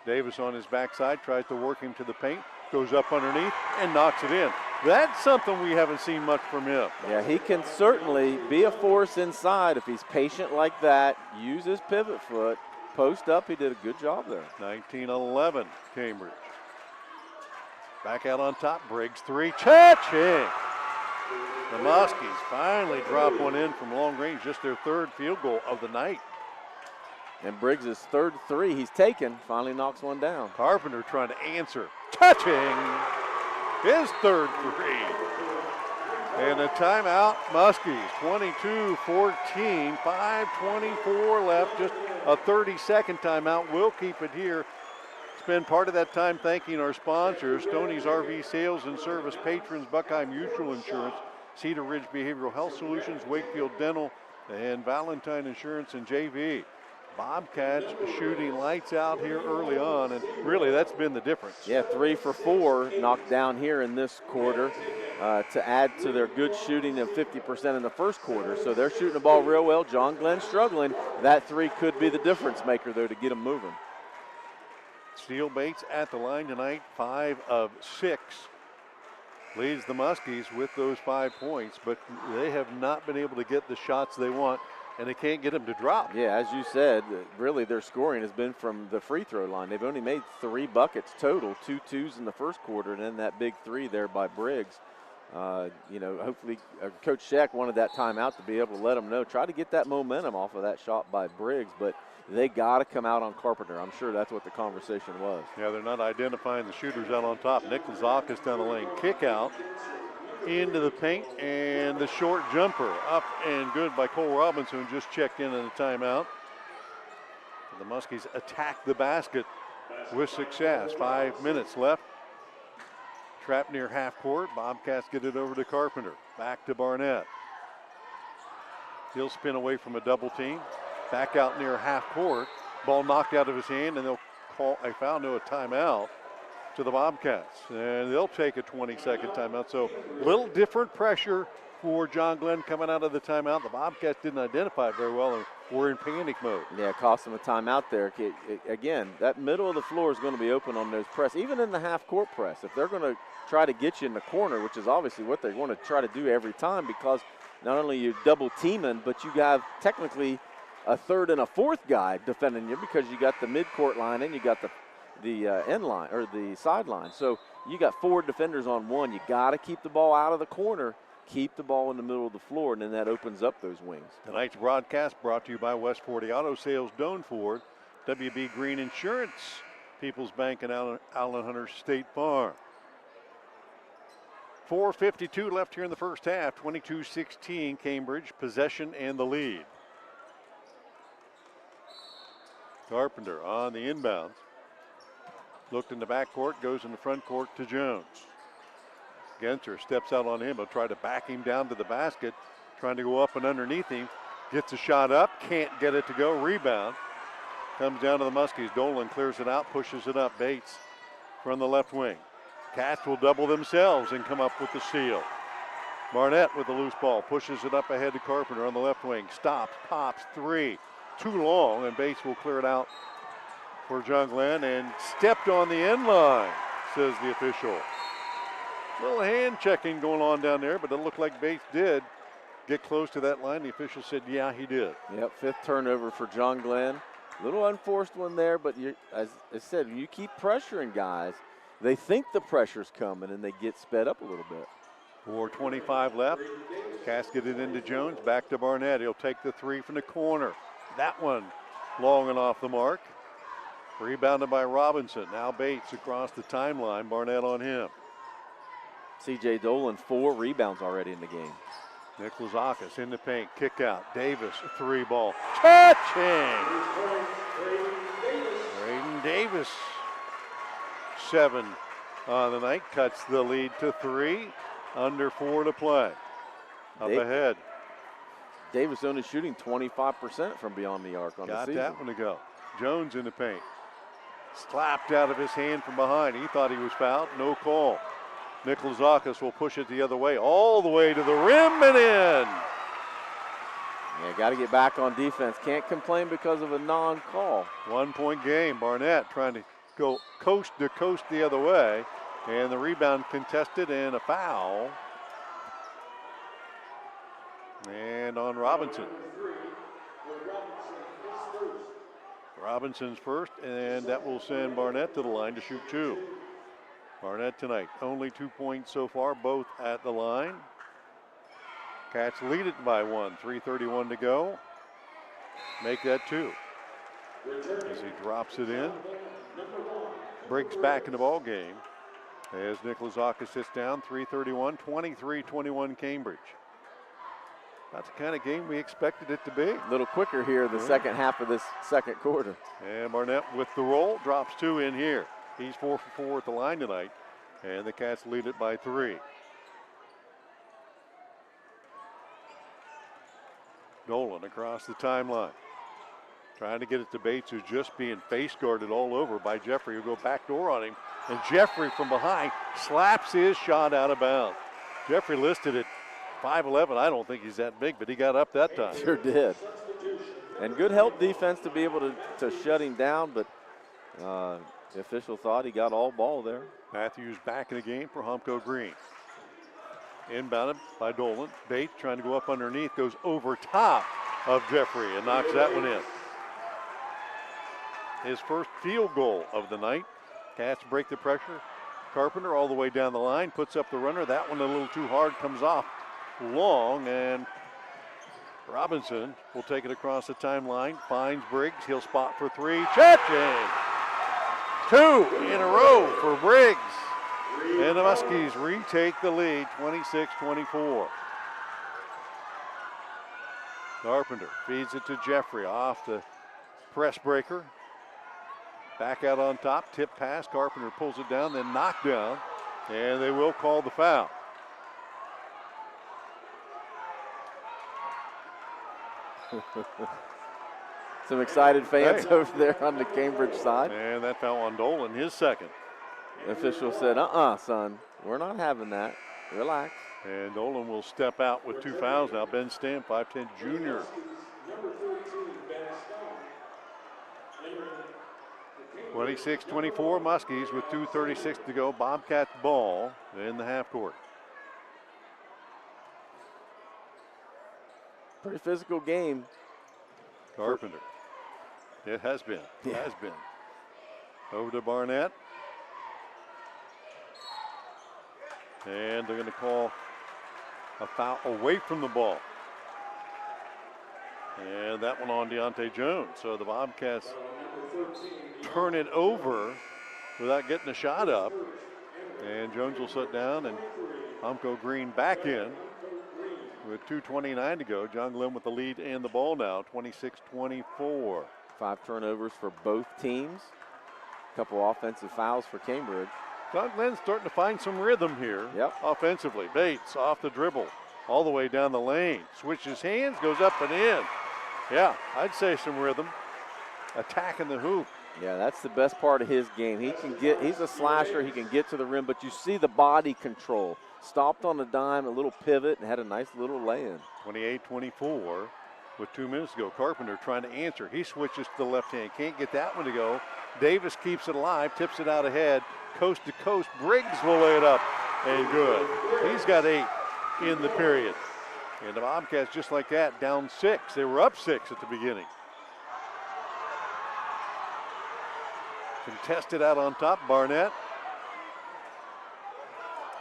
Davis on his backside, tries to work him to the paint, goes up underneath and knocks it in. That's something we haven't seen much from him. Yeah, he can certainly be a force inside if he's patient like that, use his pivot foot, post up. He did a good job there. 19-11, Cambridge. Back out on top, Briggs 3, cha-ching! The Muskies finally drop one in from long range, just their 3rd field goal of the night. And Briggs' 3rd 3 he's taken, finally knocks one down. Carpenter trying to answer, touching his 3rd 3. And a timeout, Muskies, 22-14, 5:24 left, just a 30-second timeout. We'll keep it here. Spend part of that time thanking our sponsors, Stoney's RV Sales and Service, patrons, Buckeye Mutual Insurance, Cedar Ridge Behavioral Health Solutions, Wakefield Dental, and Valentine Insurance and JV. Bobcats shooting lights out here early on, and really that's been the difference. Yeah, 3 for 4 knocked down here in this quarter to add to their good shooting of 50% in the first quarter. So they're shooting the ball real well. John Glenn struggling. That 3 could be the difference maker, though, to get them moving. Steele Bates at the line tonight, 5 of 6. Leads the Muskies with those 5 points, but they have not been able to get the shots they want, and they can't get them to drop. Yeah, as you said, really their scoring has been from the free throw line. They've only made 3 buckets total, 2 twos in the first quarter, and then that big 3 there by Briggs. Hopefully Coach Scheck wanted that timeout to be able to let them know. Try to get that momentum off of that shot by Briggs, but they got to come out on Carpenter. I'm sure that's what the conversation was. Yeah, they're not identifying the shooters out on top. Nick Lazakis down the lane. Kick out into the paint, and the short jumper up and good by Cole Robinson, who just checked in a timeout. The Muskies attack the basket with success. 5 minutes left. Trapped near half court. Bobcats get it over to Carpenter. Back to Barnett. He'll spin away from a double team. Back out near half court. Ball knocked out of his hand, and they'll call a foul, no, a timeout. to the Bobcats, and they'll take a 20-second timeout. So a little different pressure for John Glenn coming out of the timeout. The Bobcats didn't identify it very well and were in panic mode. Yeah, it cost them a timeout there. Again, that middle of the floor is going to be open on those press, even in the half-court press. If they're going to try to get you in the corner, which is obviously what they're going to try to do every time, because not only you're double teaming, but you have technically a third and a fourth guy defending you, because you got the midcourt line and you got the end line or the sideline. So you got 4 defenders on one. You got to keep the ball out of the corner, keep the ball in the middle of the floor, and then that opens up those wings. Tonight's broadcast brought to you by West 40 Auto Sales, Doan Ford, WB Green Insurance, People's Bank, and Allen Hunter State Farm. 4:52 left here in the first half. 22-16 Cambridge, possession and the lead. Carpenter on the inbounds. Looked in the backcourt, goes in the front court to Jones. Gensler steps out on him. He'll try to back him down to the basket, trying to go up and underneath him. Gets a shot up, can't get it to go. Rebound. Comes down to the Muskies. Dolan clears it out, pushes it up. Bates from the left wing. Cats will double themselves and come up with the steal. Barnett with the loose ball, pushes it up ahead to Carpenter on the left wing. Stops, pops, 3. Too long, and Bates will clear it out for John Glenn, and stepped on the end line, says the official. Little hand checking going on down there, but it looked like Bates did get close to that line. The official said, yeah, he did. Yep, 5th turnover for John Glenn. Little unforced one there, but as I said, when you keep pressuring guys, they think the pressure's coming and they get sped up a little bit. 4:25 left. Cass get it into Jones, back to Barnett. He'll take the 3 from the corner. That one long and off the mark. Rebounded by Robinson. Now Bates across the timeline. Barnett on him. C.J. Dolan, 4 rebounds already in the game. Nikolazakis in the paint. Kick out. Davis, 3 ball. Touching! Braden Davis, 7 on the night. Cuts the lead to 3. Under 4 to play. Up ahead. Davis only shooting 25% from beyond the arc on the season. Got that one to go. Jones in the paint. Slapped out of his hand from behind. He thought he was fouled. No call. Nikolazakis will push it the other way, all the way to the rim and in. Yeah, got to get back on defense. Can't complain because of a non-call. 1-point game. Barnett trying to go coast to coast the other way. And the rebound contested and a foul. And on Robinson. Robinson's first, and that will send Barnett to the line to shoot 2. Barnett tonight, only 2 points so far, both at the line. Cats lead it by 1, 3:31 to go. Make that 2. As he drops it in. Briggs back in the ball game. As Nikolazakis sits down, 3:31, 23-21 Cambridge. That's the kind of game we expected it to be. A little quicker here the second half of this second quarter. And Barnett with the roll, drops 2 in here. He's 4 for 4 at the line tonight, and the Cats lead it by 3. Dolan across the timeline. Trying to get it to Bates, who's just being face guarded all over by Jeffrey, who'll go backdoor on him. And Jeffrey from behind slaps his shot out of bounds. Jeffrey listed at 5'11". I don't think he's that big, but he got up that time. Sure did. And good help defense to be able to shut him down, but the official thought he got all ball there. Matthews back in the game for Humco Green. Inbounded by Dolan. Bates trying to go up underneath, goes over top of Jeffrey and knocks that one in. His first field goal of the night. Cats break the pressure. Carpenter all the way down the line, puts up the runner. That one a little too hard, comes off long, and Robinson will take it across the timeline, finds Briggs. He'll spot for 3. Cha-ching! 2 in a row for Briggs. And the Muskies retake the lead, 26-24. Carpenter feeds it to Jeffrey off the press breaker. Back out on top, tip pass. Carpenter pulls it down, then knocked down, and they will call the foul. Some excited fans over there on the Cambridge side. And that foul on Dolan, his second. The official said, son, we're not having that. Relax. And Dolan will step out with 2 fouls now. Ben Stamp, 5'10" junior. 26-24 Muskies with 2:36 to go. Bobcats ball in the half court. Pretty physical game. Carpenter. It has been. It has been. Over to Barnett. And they're going to call a foul away from the ball. And that one on Deontay Jones. So the Bobcats turn it over without getting a shot up. And Jones will sit down and Humko Green back in with 2:29 to go. John Glenn with the lead and the ball now, 26-24. 5 turnovers for both teams. A couple offensive fouls for Cambridge. John Glenn's starting to find some rhythm here offensively. Bates off the dribble, all the way down the lane. Switches hands, goes up and in. Yeah, I'd say some rhythm. Attacking the hoop. Yeah, that's the best part of his game. He's a slasher, he can get to the rim, but you see the body control. Stopped on a dime, a little pivot, and had a nice little lay-in. 28-24 with 2 minutes to go. Carpenter trying to answer. He switches to the left hand. Can't get that one to go. Davis keeps it alive, tips it out ahead. Coast to coast. Briggs will lay it up and good. He's got 8 in the period. And the Bobcats just like that, down 6. They were up 6 at the beginning. Contested out on top, Barnett.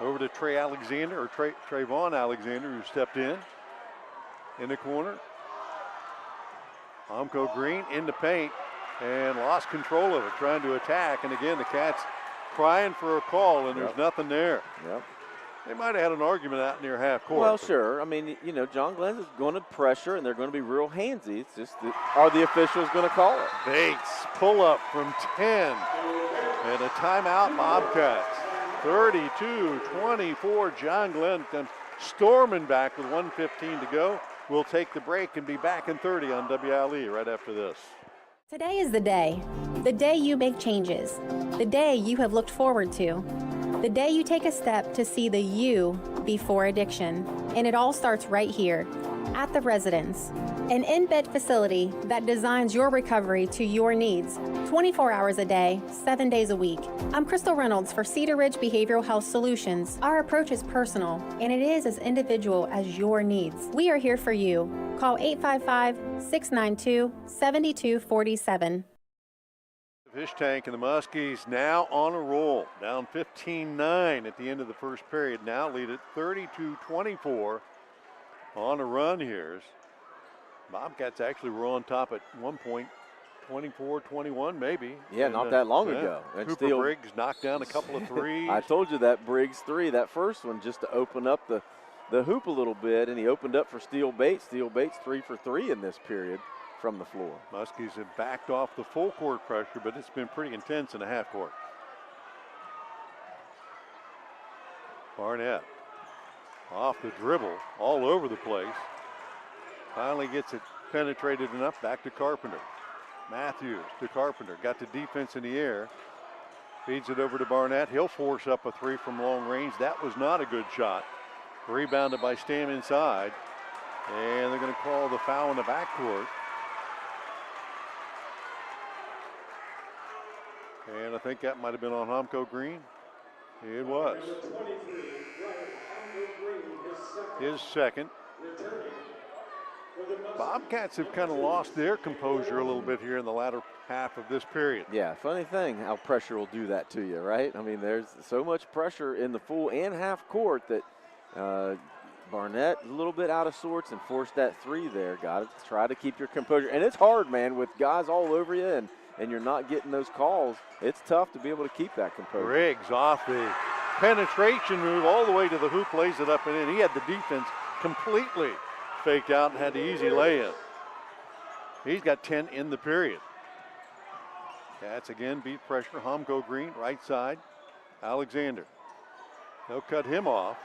Over to Trey Alexander, or Trayvon Alexander, who stepped in the corner. Humko Green in the paint and lost control of it, trying to attack. And again, the Cats crying for a call, and there's nothing there. Yep. They might have had an argument out near half court. Well, sure. I mean, you know, John Glenn is going to pressure, and they're going to be real handsy. It's just, are the officials going to call it? Bates, pull up from 10, and a timeout, Bobcats. 32-24, John Glenn comes storming back with 1:15 to go. We'll take the break and be back in 30 on WILE right after this. Today is the day you make changes, the day you have looked forward to, the day you take a step to see the you before addiction. And it all starts right here at the Residence, an in-bed facility that designs your recovery to your needs, 24 hours a day, 7 days a week. I'm Crystal Reynolds for Cedar Ridge Behavioral Health Solutions. Our approach is personal, and it is as individual as your needs. We are here for you. Call 855-692-7247. Fish Tank and the Muskies now on a roll, down 15-9 at the end of the first period. Now lead at 32-24 on a run here. Bobcats actually were on top at one point, 24-21 maybe. Yeah, not that long ago. And Cooper Briggs knocked down a couple of threes. I told you that Briggs 3, that first one, just to open up the hoop a little bit, and he opened up for Steele Bates. Steele Bates 3 for 3 in this period from the floor. Muskies have backed off the full court pressure, but it's been pretty intense in the half court. Barnett off the dribble, all over the place. Finally gets it penetrated enough, back to Carpenter. Matthews to Carpenter, got the defense in the air. Feeds it over to Barnett. He'll force up a 3 from long range. That was not a good shot. Rebounded by Stam inside. And they're going to call the foul in the backcourt. And I think that might have been on Humko Green. It was. His second. Bobcats have kind of lost their composure a little bit here in the latter half of this period. Yeah, funny thing how pressure will do that to you, right? I mean, there's so much pressure in the full and half court that Barnett a little bit out of sorts and forced that 3 there. Got to try to keep your composure. And it's hard, man, with guys all over you and you're not getting those calls. It's tough to be able to keep that composure. Briggs off the penetration move all the way to the hoop, lays it up and in. He had the defense completely faked out and had the easy lay-in. He's got 10 in the period. Cats again beat pressure. Humko Green, right side. Alexander. They'll cut him off.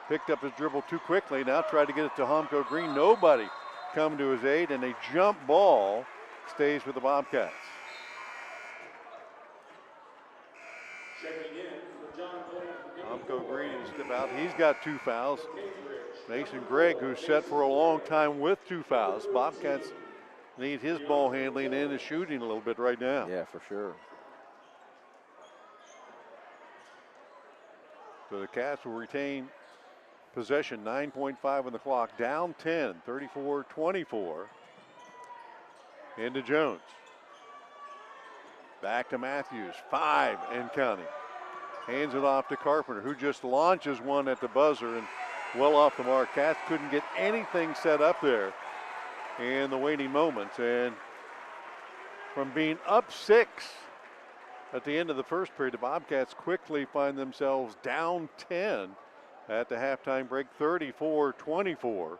Picked up his dribble too quickly. Now tried to get it to Humko Green. Nobody coming to his aid, and a jump ball stays with the Bobcats. Checking in Tomko Green is about. He's got 2 fouls. Mason Gregg, who's set for a long time with 2 fouls. Bobcats need his ball handling and his shooting a little bit right now. Yeah, for sure. So the Cats will retain possession, 9.5 on the clock, down 10, 34-24. Into Jones. Back to Matthews, 5 and counting. Hands it off to Carpenter, who just launches one at the buzzer and well off the mark. Cats couldn't get anything set up there in the waning moments. And from being up 6 at the end of the first period, the Bobcats quickly find themselves down 10 at the halftime break, 34-24.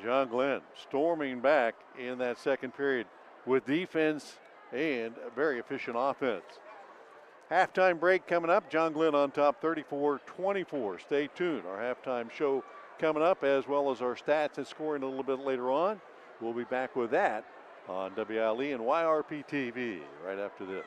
John Glenn storming back in that second period with defense and a very efficient offense. Halftime break coming up. John Glenn on top, 34-24. Stay tuned. Our halftime show coming up, as well as our stats and scoring a little bit later on. We'll be back with that on WILE and YRP TV right after this.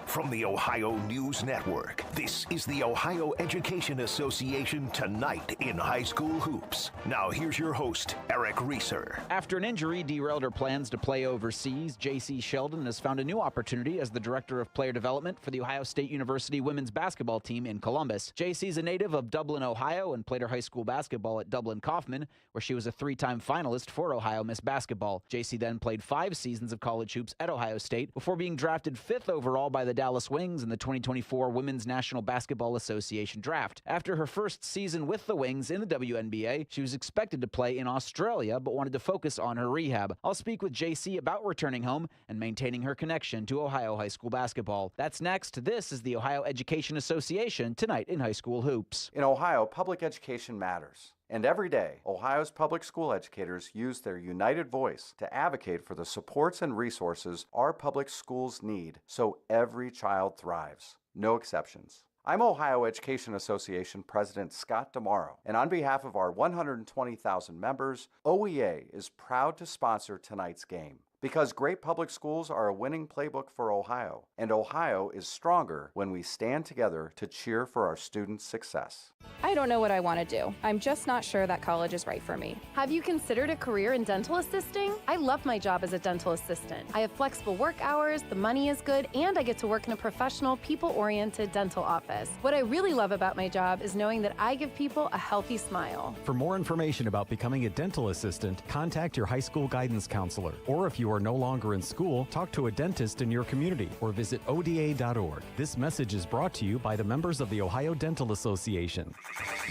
From the Ohio News Network, this is the Ohio Education Association Tonight in High School Hoops. Now here's your host, Eric Reeser. After an injury derailed her plans to play overseas, JC Sheldon has found a new opportunity as the Director of Player Development for the Ohio State University women's basketball team in Columbus. JC's a native of Dublin, Ohio, and played her high school basketball at Dublin Kaufman, where she was a 3-time finalist for Ohio Miss Basketball. JC then played 5 seasons of college hoops at Ohio State before being drafted 5th overall by the Dallas Wings in the 2024 Women's National Basketball Association Draft. After her first season with the Wings in the WNBA, she was expected to play in Australia but wanted to focus on her rehab. I'll speak with JC about returning home and maintaining her connection to Ohio high school basketball. That's next. This is the Ohio Education Association Tonight in High School Hoops. In Ohio, public education matters. And every day, Ohio's public school educators use their united voice to advocate for the supports and resources our public schools need so every child thrives. No exceptions. I'm Ohio Education Association President Scott DeMauro, and on behalf of our 120,000 members, OEA is proud to sponsor tonight's game. Because great public schools are a winning playbook for Ohio, and Ohio is stronger when we stand together to cheer for our students' success. I don't know what I want to do. I'm just not sure that college is right for me. Have you considered a career in dental assisting? I love my job as a dental assistant. I have flexible work hours, the money is good, and I get to work in a professional, people-oriented dental office. What I really love about my job is knowing that I give people a healthy smile. For more information about becoming a dental assistant, contact your high school guidance counselor, or if you are no longer in school, talk to a dentist in your community or visit ODA.org. This message is brought to you by the members of the Ohio Dental Association.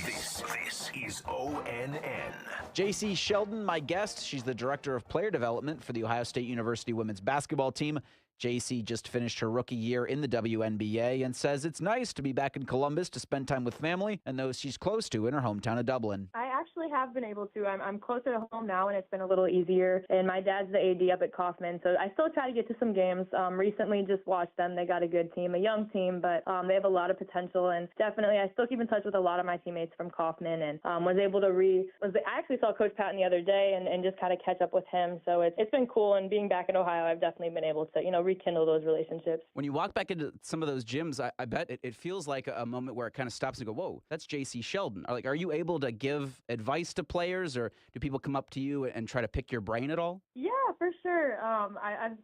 This is ONN. JC Sheldon, my guest. She's the Director of Player Development for the Ohio State University women's basketball team. JC just finished her rookie year in the WNBA and says it's nice to be back in Columbus to spend time with family and those she's close to in her hometown of Dublin. I actually have been able to. I'm closer to home now, and it's been a little easier. And my dad's the AD up at Kaufman, so I still try to get to some games. Recently just watched them. They got a good team, a young team, but they have a lot of potential. And definitely, I still keep in touch with a lot of my teammates from Kaufman, and was able to I actually saw Coach Patton the other day and just kind of catch up with him. So it's been cool. And being back in Ohio, I've definitely been able to, rekindle those relationships. When you walk back into some of those gyms, I bet it feels like a moment where it kind of stops and go, whoa, that's JC Sheldon. Are you able to give advice to players, or do people come up to you and try to pick your brain at all? Yeah, for sure. I've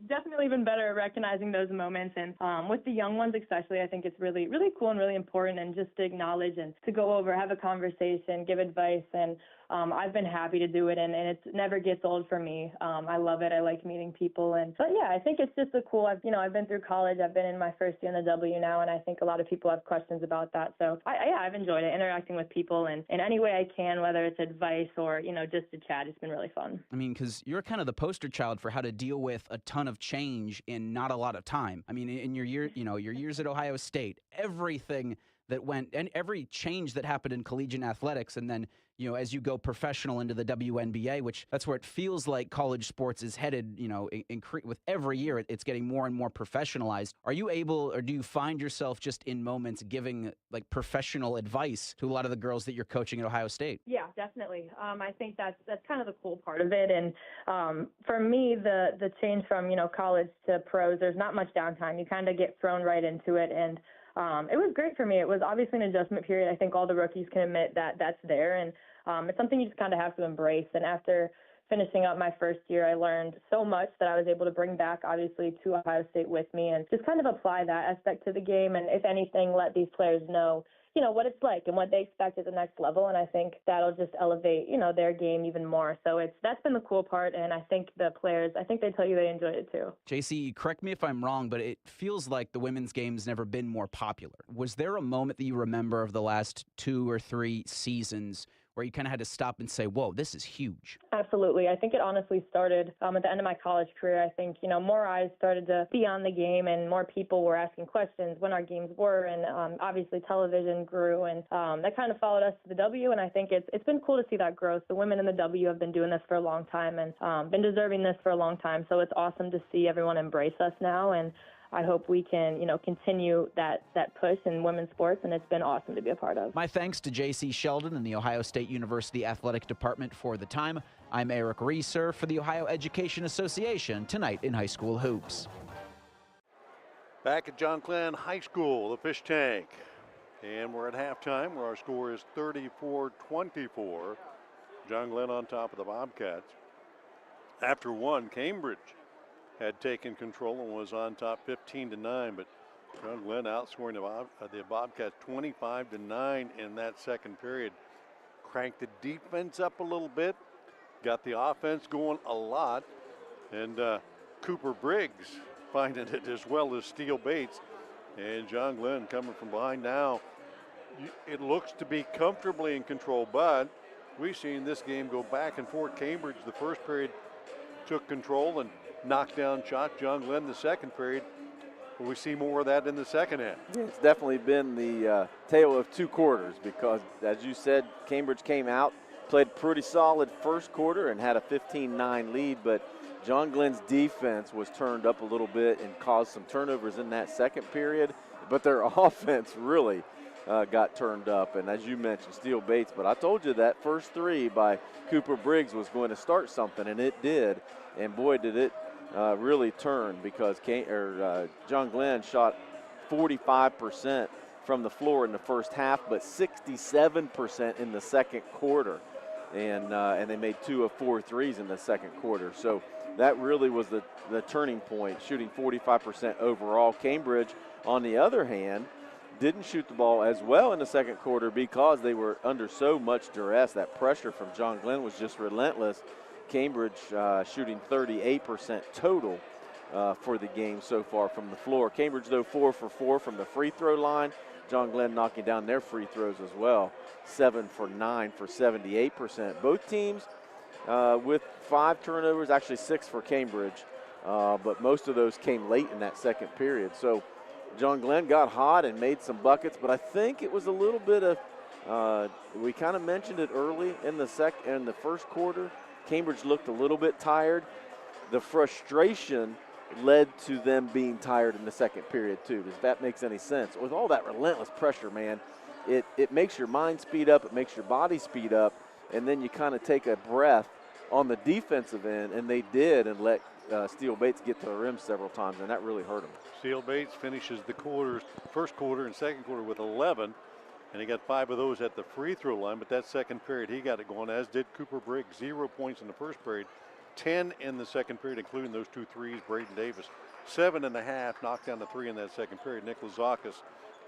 definitely been better at recognizing those moments, and with the young ones especially, I think it's really, really cool and really important, and just to acknowledge and to go over, have a conversation, give advice, and I've been happy to do it, and it never gets old for me. I love it. I like meeting people, but yeah, I think it's just a cool. I've been through college. I've been in my first year in the W now, and I think a lot of people have questions about that. So I've enjoyed it, interacting with people, and in any way I can, whether it's advice or just to chat. It's been really fun. I mean, because you're kind of the poster child for how to deal with a ton of change in not a lot of time. I mean, in your years at Ohio State, everything that went, and every change that happened in collegiate athletics, and then, you know, as you go professional into the WNBA, which that's where it feels like college sports is headed, you know, with every year it's getting more and more professionalized. Are you able, or do you find yourself just in moments giving like professional advice to a lot of the girls that you're coaching at Ohio State? Yeah, definitely. I think that's kind of the cool part of it. And for me, the change from, you know, college to pros, there's not much downtime. You kind of get thrown right into it. And it was great for me. It was obviously an adjustment period. I think all the rookies can admit that that's there. And it's something you just kind of have to embrace. And after finishing up my first year, I learned so much that I was able to bring back, obviously, to Ohio State with me and just kind of apply that aspect to the game. And if anything, let these players know, you know, what it's like and what they expect at the next level. And I think that'll just elevate, you know, their game even more. So that's been the cool part. And I think the players, I think they tell you they enjoyed it too. JC, correct me if I'm wrong, but it feels like the women's game's never been more popular. Was there a moment that you remember of the last 2 or 3 seasons where you kind of had to stop and say, whoa, this is huge? Absolutely. I think it honestly started at the end of my college career. I think, you know, more eyes started to be on the game and more people were asking questions when our games were. And obviously television grew and that kind of followed us to the W. And I think it's been cool to see that growth. The women in the W have been doing this for a long time and been deserving this for a long time. So it's awesome to see everyone embrace us now. And I hope we can, you know, continue that push in women's sports, and it's been awesome to be a part of. My thanks to J.C. Sheldon and the Ohio State University Athletic Department for the time. I'm Eric Reeser for the Ohio Education Association, tonight in High School Hoops. Back at John Glenn High School, the Fish Tank. And we're at halftime where our score is 34-24. John Glenn on top of the Bobcats. After one, Cambridge had taken control and was on top 15-9, but John Glenn outscoring the Bobcats 25-9 in that second period. Cranked the defense up a little bit, got the offense going a lot, and Cooper Briggs finding it as well as Steele Bates. And John Glenn coming from behind now. It looks to be comfortably in control, but we've seen this game go back and forth. Cambridge, the first period, took control and knocked down shot. John Glenn, the second period. We see more of that in the second half. Yeah, it's definitely been the tale of 2 quarters because, as you said, Cambridge came out, played pretty solid first quarter and had a 15-9 lead, but John Glenn's defense was turned up a little bit and caused some turnovers in that second period, but their offense really got turned up. And as you mentioned, Steele Bates, but I told you that first 3 by Cooper Briggs was going to start something, and it did. And boy, did it really turn, because John Glenn shot 45% from the floor in the first half, but 67% in the second quarter. And they made 2 of 4 threes in the second quarter. So that really was the turning point, shooting 45% overall. Cambridge, on the other hand, didn't shoot the ball as well in the second quarter because they were under so much duress. That pressure from John Glenn was just relentless. Cambridge shooting 38% total for the game so far from the floor. Cambridge, though, 4 for 4 from the free throw line. John Glenn knocking down their free throws as well, 7 for 9 for 78%. Both teams with 5 turnovers, actually 6 for Cambridge, but most of those came late in that second period. So John Glenn got hot and made some buckets, but I think it was a little bit of, we kind of mentioned it early in the first quarter. Cambridge looked a little bit tired. The frustration led to them being tired in the second period too. Does that make any sense? With all that relentless pressure, man, it makes your mind speed up, it makes your body speed up, and then you kind of take a breath on the defensive end, and they did, and let Steele Bates get to the rim several times, and that really hurt him. Steele Bates finishes the first quarter and second quarter with 11, and he got 5 of those at the free throw line, but that second period he got it going, as did Cooper Briggs. 0 points in the first period, 10 in the second period, including those 2 threes. Braden Davis, 7.5, knocked down the 3 in that second period. Nick Lazakis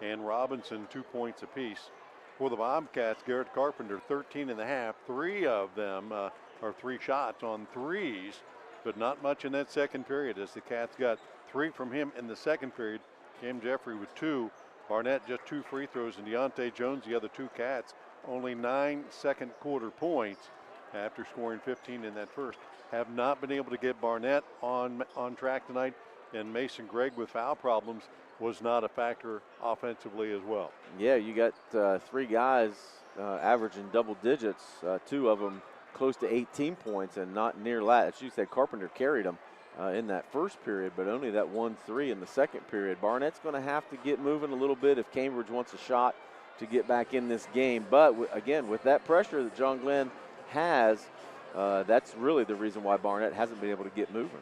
and Robinson, 2 points apiece. For the Bobcats, Garrett Carpenter, 13.5. 3 of them are 3 shots on threes, but not much in that second period, as the Cats got 3 from him in the second period. Cam Jeffrey with 2. Barnett just 2 free throws, and Deontay Jones, the other 2 Cats, only 9 second quarter points after scoring 15 in that first. Have not been able to get Barnett on track tonight, and Mason Gregg with foul problems was not a factor offensively as well. Yeah, you got 3 guys averaging double digits, 2 of them close to 18 points and not near that. As you said, Carpenter carried them in that first period, but only that 1-3 in the second period. Barnett's going to have to get moving a little bit if Cambridge wants a shot to get back in this game. But again, with that pressure that John Glenn has, that's really the reason why Barnett hasn't been able to get moving.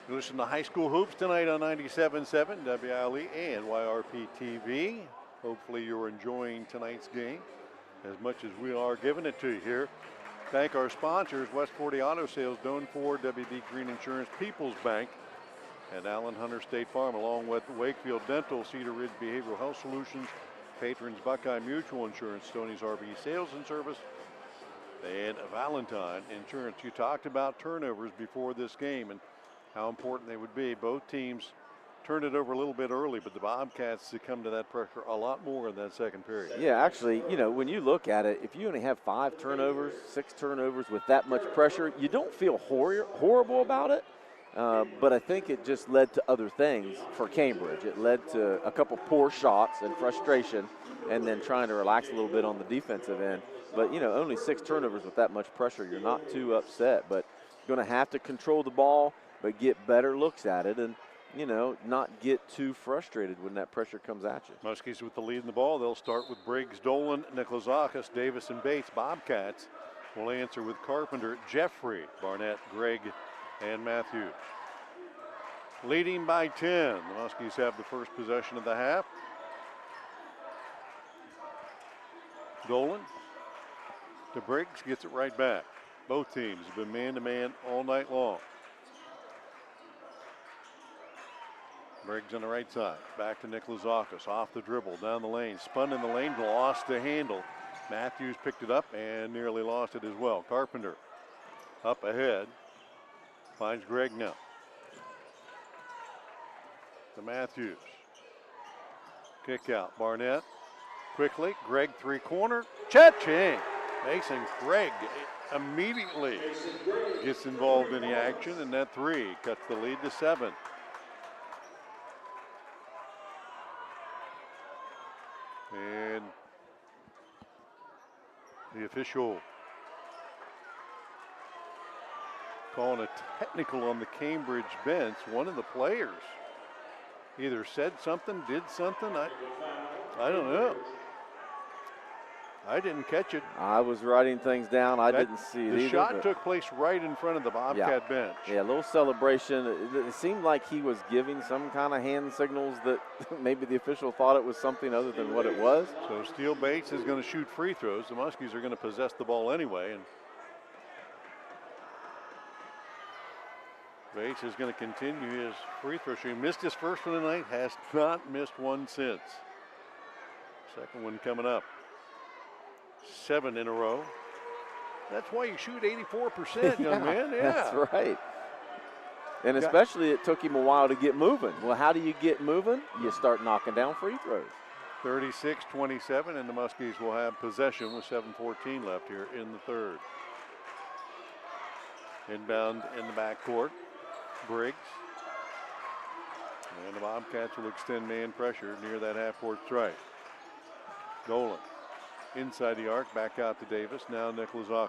You listen to High School Hoops tonight on 97.7 WILE and YRP TV. Hopefully you're enjoying tonight's game as much as we are giving it to you here. Thank our sponsors, West 40 Auto Sales, Doan Ford, WB Green Insurance, People's Bank, and Allen Hunter State Farm, along with Wakefield Dental, Cedar Ridge Behavioral Health Solutions, Patrons Buckeye Mutual Insurance, Stoney's RV Sales and Service, and Valentine Insurance. You talked about turnovers before this game and how important they would be. Both teams turned it over a little bit early, but the Bobcats succumbed to that pressure a lot more in that second period. Yeah, actually, you know, when you look at it, if you only have 5 turnovers, 6 turnovers with that much pressure, you don't feel horrible about it. But I think it just led to other things for Cambridge. It led to a couple poor shots and frustration, and then trying to relax a little bit on the defensive end. But, you know, only 6 turnovers with that much pressure, you're not too upset. But you're going to have to control the ball, but get better looks at it and, you know, not get too frustrated when that pressure comes at you. Muskies with the lead in the ball. They'll start with Briggs, Dolan, Nikolazakis, Davis, and Bates. Bobcats will answer with Carpenter, Jeffrey, Barnett, Gregg, and Matthews. Leading by 10. The Muskies have the first possession of the half. Dolan to Briggs, gets it right back. Both teams have been man-to-man all night long. Briggs on the right side, back to Nikolazakis, off the dribble, down the lane, spun in the lane, lost the handle. Matthews picked it up and nearly lost it as well. Carpenter up ahead, finds Gregg now. To Matthews. Kick out, Barnett. Quickly, Gregg 3-corner, cha-ching! Mason Gregg immediately gets involved in the action, and that 3 cuts the lead to 7. And the official calling a technical on the Cambridge bench. One of the players either said something, did something. I don't know. I didn't catch it. I was writing things down. I didn't see it either. The shot took place right in front of the Bobcat bench. Yeah, a little celebration. It seemed like he was giving some kind of hand signals that maybe the official thought it was something other than what it was. So Steele Bates is going to shoot free throws. The Muskies are going to possess the ball anyway. And Bates is going to continue his free throw shooting. Missed his first one tonight, has not missed one since. Second one coming up. 7 in a row. That's why you shoot 84%, young man. Yeah, that's right. And especially it took him a while to get moving. Well, how do you get moving? You start knocking down free throws. 36-27, and the Muskies will have possession with 7:14 left here in the third. Inbound in the backcourt, Briggs. And the Bobcats will extend man pressure near that half-court stripe. Dolan inside the arc, back out to Davis. Now Nikolazakis.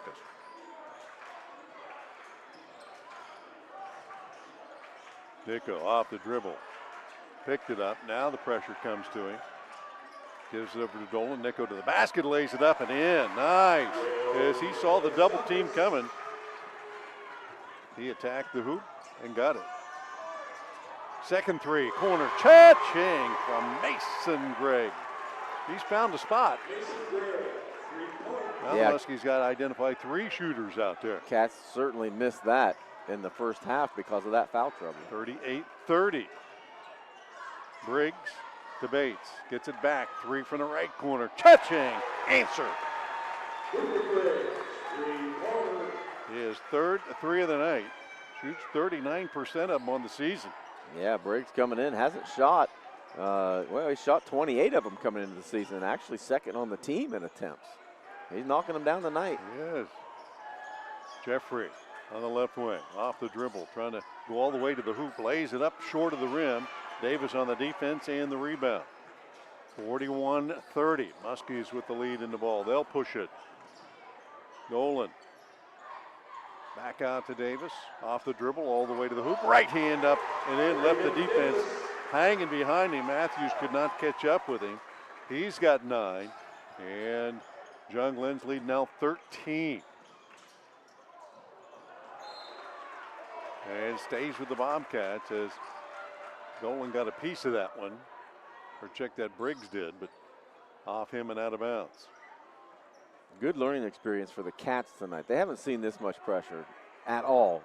Nico off the dribble. Picked it up. Now the pressure comes to him. Gives it over to Dolan. Nico to the basket, lays it up and in. Nice. As he saw the double team coming, he attacked the hoop and got it. Second 3, corner, cha-ching from Mason Gregg. He's found a spot. Now the Muskies got to identify 3 shooters out there. Cats certainly missed that in the first half because of that foul trouble. 38-30. Briggs to Bates. Gets it back. 3 from the right corner. Cha-ching. Answer. His third 3 of the night. Shoots 39% of them on the season. Yeah, Briggs coming in. Hasn't shot. Well, he shot 28 of them coming into the season. Actually second on the team in attempts. He's knocking them down tonight. Yes. Jeffrey on the left wing. Off the dribble. Trying to go all the way to the hoop. Lays it up short of the rim. Davis on the defense and the rebound. 41-30. Muskies with the lead in the ball. They'll push it. Dolan. Back out to Davis. Off the dribble all the way to the hoop. Right hand up and in. Left the defense hanging behind him. Matthews could not catch up with him. He's got 9. And John Glenn's lead now 13. And stays with the Bobcats as Dolan got a piece of that one. Or check that Briggs did, but off him and out of bounds. Good learning experience for the Cats tonight. They haven't seen this much pressure at all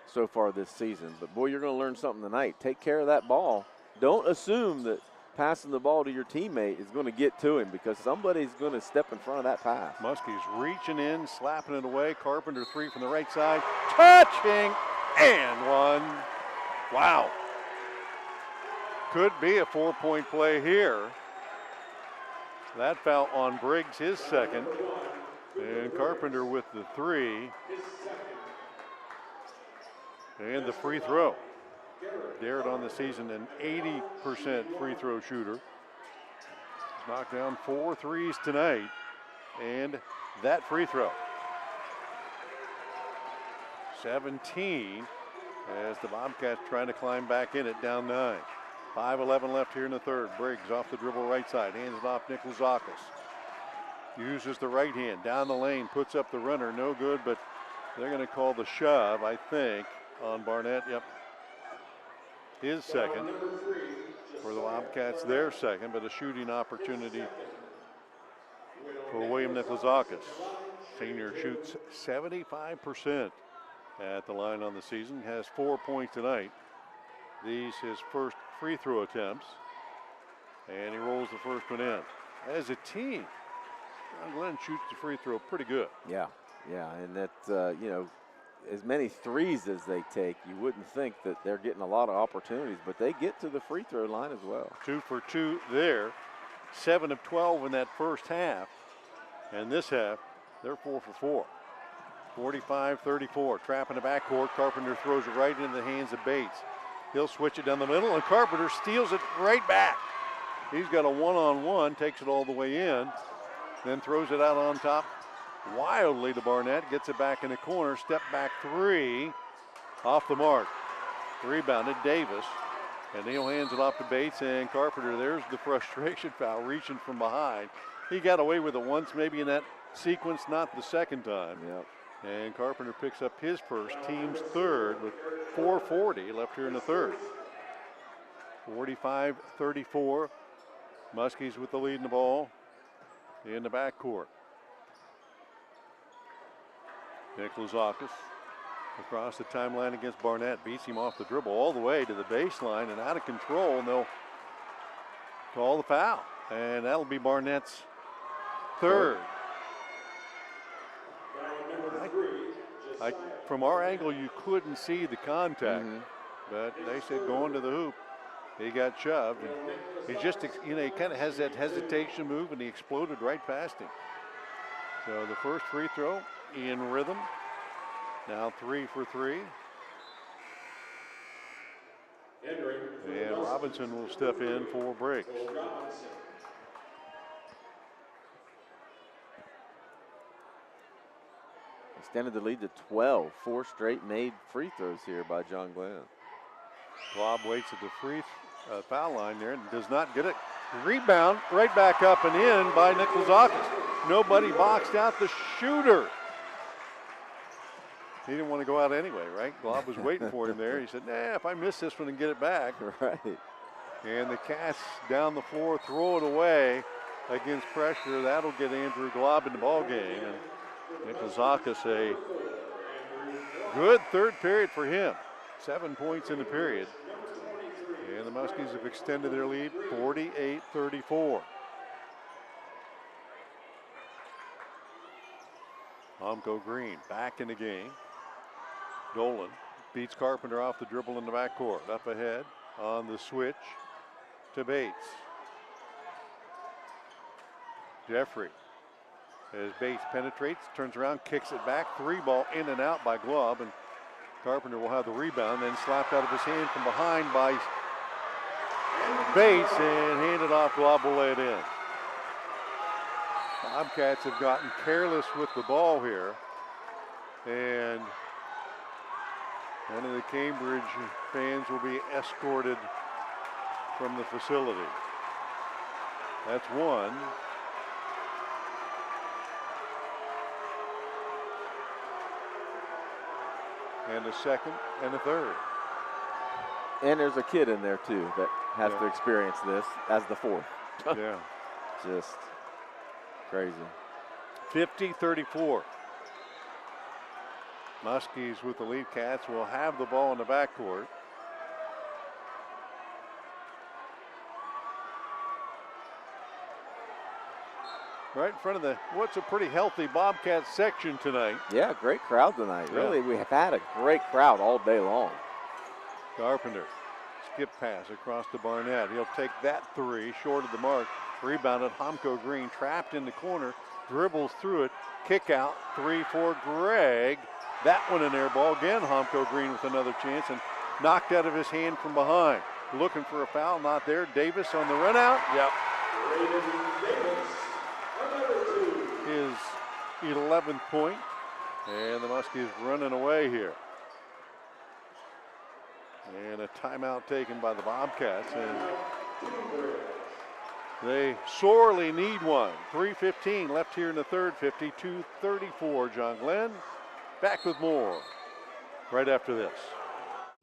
so far this season. But, boy, you're going to learn something tonight. Take care of that ball. Don't assume that passing the ball to your teammate is going to get to him because somebody's going to step in front of that pass. Muskies reaching in, slapping it away. Carpenter 3 from the right side. Touching and 1. Wow. Could be a 4-point play here. That foul on Briggs, his second. And Carpenter with the 3. And the free throw. Garrett on the season, an 80% free throw shooter. Knocked down 4 threes tonight. And that free throw. 17 as the Bobcats trying to climb back in it, down 9. 5:11 left here in the third. Briggs off the dribble right side, hands it off Nikolzakis. Uses the right hand, down the lane, puts up the runner, no good, but they're going to call the shove, I think, on Barnett. Yep. His second. For the Bobcats, their second, but a shooting opportunity for William Nikolzakis. Senior shoots 75% at the line on the season, has 4 points tonight. These his first free throw attempts, and he rolls the first one in. As a team, John Glenn shoots the free throw pretty good. Yeah, and that, as many threes as they take, you wouldn't think that they're getting a lot of opportunities, but they get to the free throw line as well. 2 for 2 there. 7 of 12 in that first half, and this half, they're 4 for 4. 45-34, trap in the backcourt. Carpenter throws it right into the hands of Bates. He'll switch it down the middle, and Carpenter steals it right back. He's got a one-on-one, takes it all the way in, then throws it out on top wildly to Barnett, gets it back in the corner, step back 3, off the mark. Rebounded Davis, and Neal hands it off to Bates, and Carpenter, there's the frustration foul, reaching from behind. He got away with it once, maybe in that sequence, not the second time. Yep. And Carpenter picks up his first, team's third, with 4:40 left here in the third. 45-34. Muskies with the lead in the ball in the backcourt. Nikolzakis across the timeline against Barnett, beats him off the dribble all the way to the baseline and out of control, and they'll call the foul. And that'll be Barnett's third. From our angle, you couldn't see the contact, but they said going to the hoop. He got shoved, and he just, he kind of has that hesitation move, and he exploded right past him. So the first free throw in rhythm. Now 3 for 3. And Robinson will step in for Briggs. Extended the lead to 12. 4 straight made free throws here by John Glenn. Glob waits at the free foul line there and does not get it. Rebound right back up and in by Nikolzakis. Nobody boxed out the shooter. He didn't want to go out anyway, right? Glob was waiting for him there. He said, nah, if I miss this one and get it back. Right. And the Cats down the floor throw it away against pressure. That'll get Andrew Glob in the ball game. And Nikolzakis, a good third period for him. 7 points in the period. And the Muskies have extended their lead 48-34. Omko Green back in the game. Dolan beats Carpenter off the dribble in the backcourt. Up ahead on the switch to Bates. Jeffrey, as Bates penetrates, turns around, kicks it back. 3-ball in and out by Glob, and Carpenter will have the rebound, then slapped out of his hand from behind by Bates and handed off to Aboled in. Bobcats have gotten careless with the ball here. And one of the Cambridge fans will be escorted from the facility. That's one. And a second and a third. And there's a kid in there too that has to experience this as the fourth. Yeah. Just crazy. 50-34. Muskies with the lead. Cats will have the ball in the backcourt. Right in front of what's a pretty healthy Bobcat section tonight. Yeah, great crowd tonight. Yeah. Really, we have had a great crowd all day long. Carpenter, skip pass across to Barnett. He'll take that three, short of the mark. Rebounded, Homko Green trapped in the corner, dribbles through it, kick out, three for Gregg. That one an air ball again. Homko Green with another chance and knocked out of his hand from behind. Looking for a foul, not there. Davis on the run out. Yep. His 11th point, and the Muskies running away here. And a timeout taken by the Bobcats, and they sorely need one. 3:15 left here in the third. 52-34. John Glenn back with more right after this.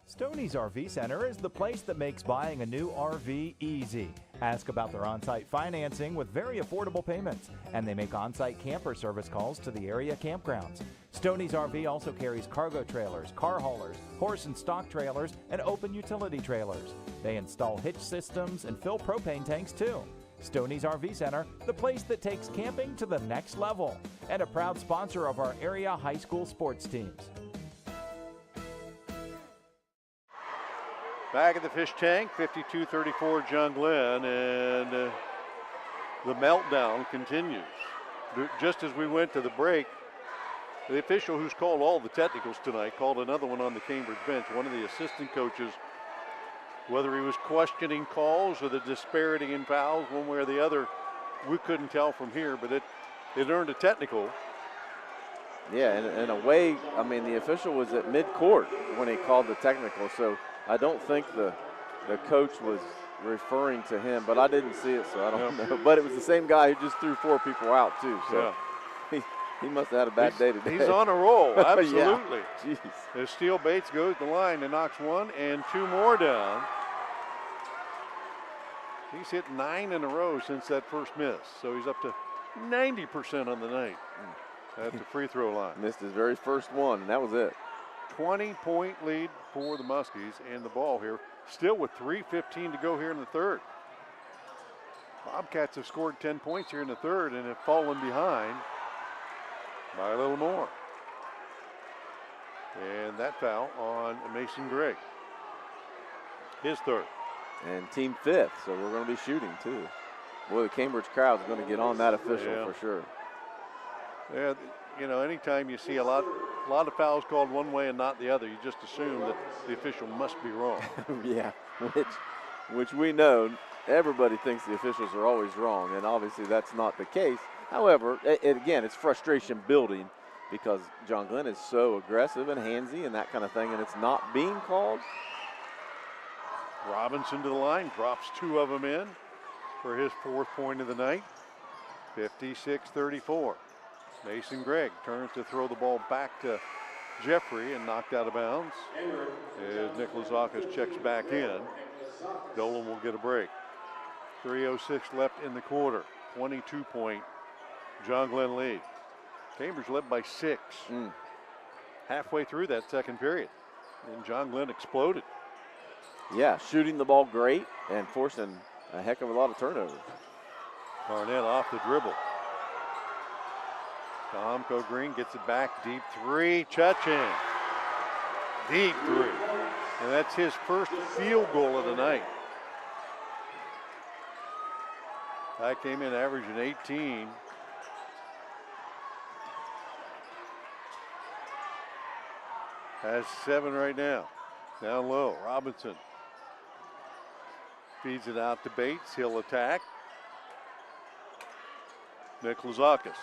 Stoney's RV Center is the place that makes buying a new RV easy. Ask about their on-site financing with very affordable payments, and they make on-site camper service calls to the area campgrounds. Stoney's RV also carries cargo trailers, car haulers, horse and stock trailers, and open utility trailers. They install hitch systems and fill propane tanks too. Stoney's RV Center, the place that takes camping to the next level, and a proud sponsor of our area high school sports teams. Back at the fish tank, 52-34 John Glenn, and the meltdown continues. Just as we went to the break, the official who's called all the technicals tonight called another one on the Cambridge bench. One of the assistant coaches, whether he was questioning calls or the disparity in fouls, one way or the other, we couldn't tell from here, but it earned a technical. Yeah, in a way, I mean, the official was at midcourt when he called the technical, so I don't think the coach was referring to him, but I didn't see it, so I don't know. But it was the same guy who just threw four people out, too. So he must have had a bad day today. He's on a roll, absolutely. Yeah. Jeez. As Steele Bates goes to the line and knocks one and two more down. He's hit 9 in a row since that first miss, so he's up to 90% on the night at the free throw line. Missed his very first one, and that was it. 20-point lead for the Muskies, and the ball here still with 3:15 to go here in the third. Bobcats have scored 10 points here in the third and have fallen behind by a little more. And that foul on Mason Gregg. His third. And team fifth, so we're going to be shooting too. Boy, the Cambridge crowd's going to get on that official for sure. Yeah, you know, anytime you see a lot of fouls called one way and not the other, you just assume that the official must be wrong. Yeah, which we know everybody thinks the officials are always wrong, and obviously that's not the case. However, again, it's frustration building because John Glenn is so aggressive and handsy and that kind of thing, and it's not being called. Robinson to the line, drops two of them in for his fourth point of the night. 56-34. Mason Gregg turns to throw the ball back to Jeffrey and knocked out of bounds. As Nick Lazakis checks back in, Dolan will get a break. 3:06 left in the quarter. 22-point John Glenn lead. Cambridge led by 6. Halfway through that second period, and John Glenn exploded. Yeah, shooting the ball great and forcing a heck of a lot of turnovers. Barnett off the dribble. Tomko Green gets it back, deep three, Chachin. Deep three. And that's his first field goal of the night. That came in averaging 18. Has 7 right now. Down low, Robinson. feeds it out to Bates. He'll attack. Nikolazakis.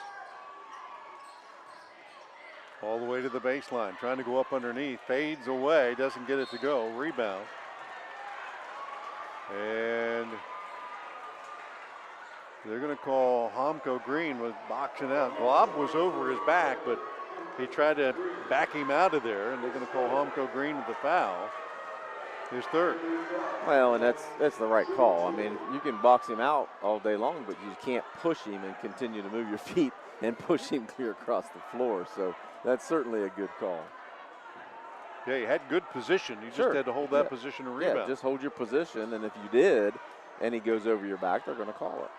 All the way to the baseline, trying to go up underneath. Fades away, doesn't get it to go. Rebound. And they're going to call Homko Green was boxing out. Glob was over his back, but he tried to back him out of there, and they're going to call Homko Green with the foul. His third. Well, and that's the right call. I mean, you can box him out all day long, but you can't push him and continue to move your feet and push him clear across the floor. So that's certainly a good call. Yeah, you had good position. You just had to hold that position and rebound. Yeah, just hold your position, and if you did, and he goes over your back, they're going to call it.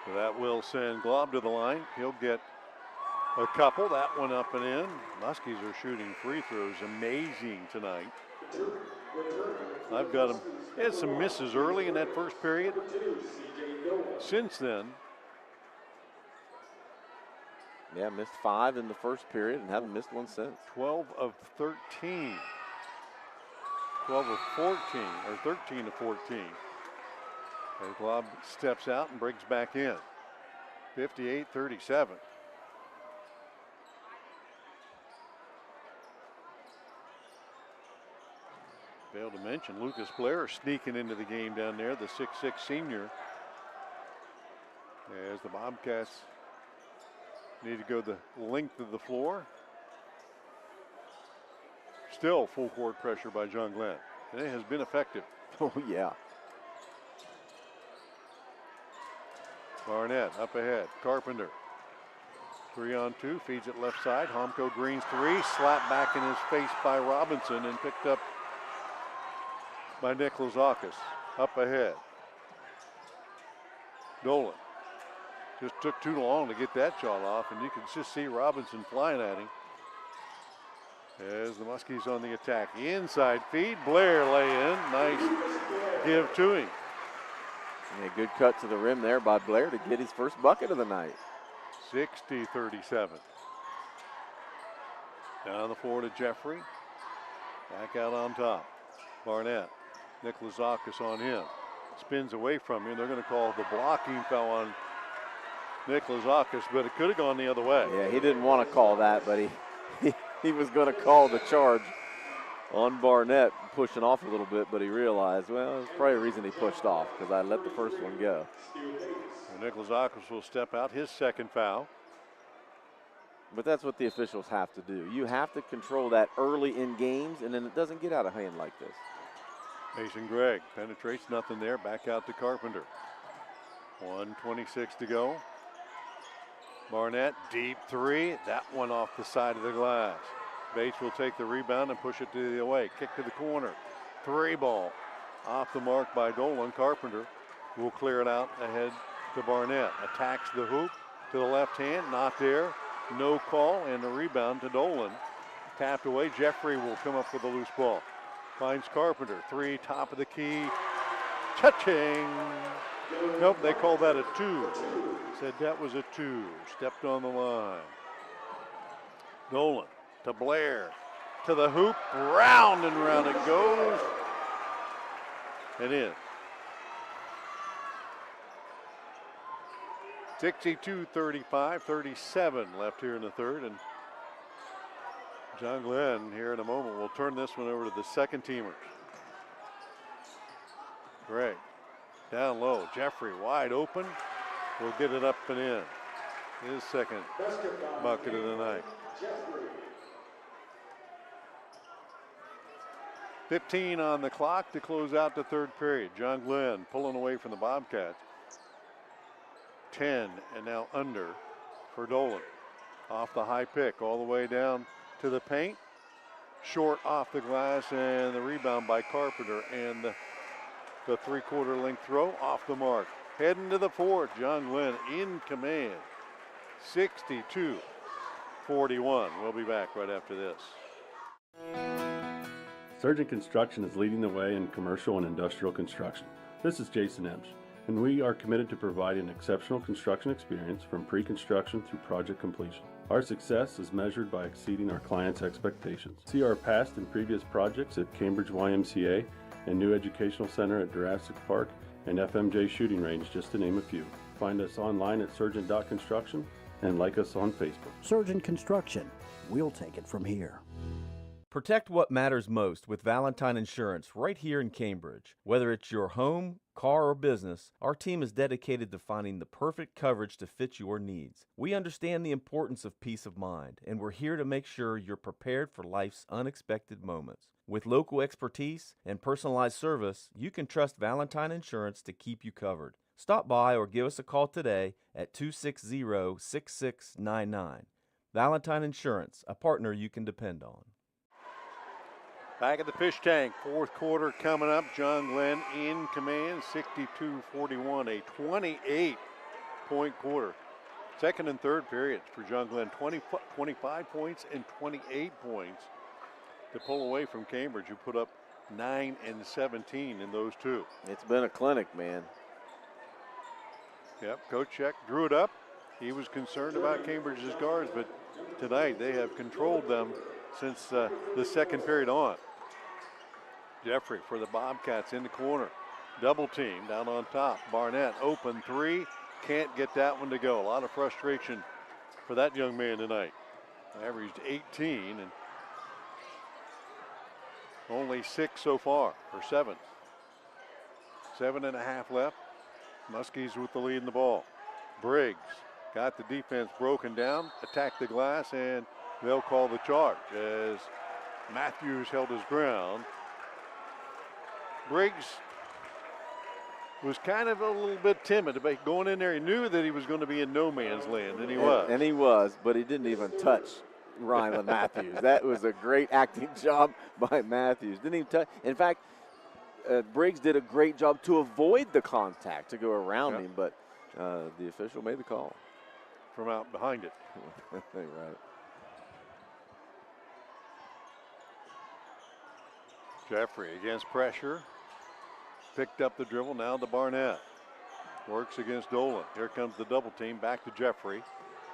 So that will send Glob to the line. He'll get a couple. That one up and in. Muskies are shooting free throws amazing tonight. I've got him. He had some misses early in that first period. Since then, yeah, missed 5 in the first period and haven't missed one since. 12 of 13. 12 of 14, or 13 of 14. And Glob steps out and breaks back in. 58-37. Failed to mention Lucas Blair sneaking into the game down there, the 6'6 senior. As the Bobcats need to go the length of the floor. Still full court pressure by John Glenn. And it has been effective. Oh, yeah. Barnett up ahead. Carpenter. 3-on-2. Feeds it left side. Homko Green's three. Slapped back in his face by Robinson and picked up by Nikolazakis. Up ahead. Dolan. Just took too long to get that shot off, and you can just see Robinson flying at him. As the Muskies on the attack. Inside feed. Blair lay in. Nice give to him. And a good cut to the rim there by Blair to get his first bucket of the night. 60-37. Down the floor to Jeffrey. Back out on top. Barnett. Nikolazakis on him. Spins away from him. They're going to call the blocking foul on Nikolazakis, but it could have gone the other way. Yeah, he didn't want to call that, but he was going to call the charge on Barnett, pushing off a little bit, but he realized, well, there's probably a reason he pushed off, because I let the first one go. Nikolazakis will step out, his second foul. But that's what the officials have to do. You have to control that early in games, and then it doesn't get out of hand like this. Mason Gregg penetrates, nothing there, back out to Carpenter. 1:26 to go. Barnett, deep three, that one off the side of the glass. Bates will take the rebound and push it to the away. Kick to the corner. Three ball off the mark by Dolan. Carpenter will clear it out ahead to Barnett. Attacks the hoop to the left hand. Not there. No call, and the rebound to Dolan. Tapped away. Jeffrey will come up with a loose ball. Finds Carpenter. Three, top of the key. Cha-ching. Nope, they called that a two. Said that was a two. Stepped on the line. Dolan to Blair, to the hoop, round and round it goes, and in. 62-35, 37 left here in the third, and John Glenn here in a moment will turn this one over to the second teamers. Gregg down low, Jeffrey wide open, will get it up and in. His second bucket of the night. 15 on the clock to close out the third period. John Glenn pulling away from the Bobcats. 10 and now under for Dolan. Off the high pick all the way down to the paint. Short off the glass, and the rebound by Carpenter, and the three-quarter length throw off the mark. Heading to the fourth, John Glenn in command. 62-41. We'll be back right after this. Surgeon Construction is leading the way in commercial and industrial construction. This is Jason Emsch, and we are committed to providing an exceptional construction experience from pre-construction through project completion. Our success is measured by exceeding our clients' expectations. See our past and previous projects at Cambridge YMCA and new educational center at Jurassic Park and FMJ Shooting Range, just to name a few. Find us online at surgeon.construction and like us on Facebook. Surgeon Construction. We'll take it from here. Protect what matters most with Valentine Insurance right here in Cambridge. Whether it's your home, car, or business, our team is dedicated to finding the perfect coverage to fit your needs. We understand the importance of peace of mind, and we're here to make sure you're prepared for life's unexpected moments. With local expertise and personalized service, you can trust Valentine Insurance to keep you covered. Stop by or give us a call today at 260-6699. Valentine Insurance, a partner you can depend on. Back at the fish tank, fourth quarter coming up. John Glenn in command, 62-41, a 28-point quarter. Second and third periods for John Glenn, 25 points and 28 points to pull away from Cambridge, who put up 9 and 17 in those two. It's been a clinic, man. Yep, Coach Check drew it up. He was concerned about Cambridge's guards, but tonight they have controlled them since the second period on. Jeffrey for the Bobcats in the corner. Double team down on top. Barnett open three. Can't get that one to go. A lot of frustration for that young man tonight. Averaged 18 and only 6 so far, or 7. 7.5 left. Muskies with the lead in the ball. Briggs got the defense broken down, attacked the glass, and they'll call the charge as Matthews held his ground. Briggs was kind of a little bit timid about going in there. He knew that he was going to be in no man's land, and he was. And he was, but he didn't even touch Ryland Matthews. That was a great acting job by Matthews. Didn't even touch. In fact, Briggs did a great job to avoid the contact, to go around him, but the official made the call. From out behind it. Right. Jeffrey against pressure. Picked up the dribble, now to Barnett. Works against Dolan. Here comes the double team, back to Jeffrey.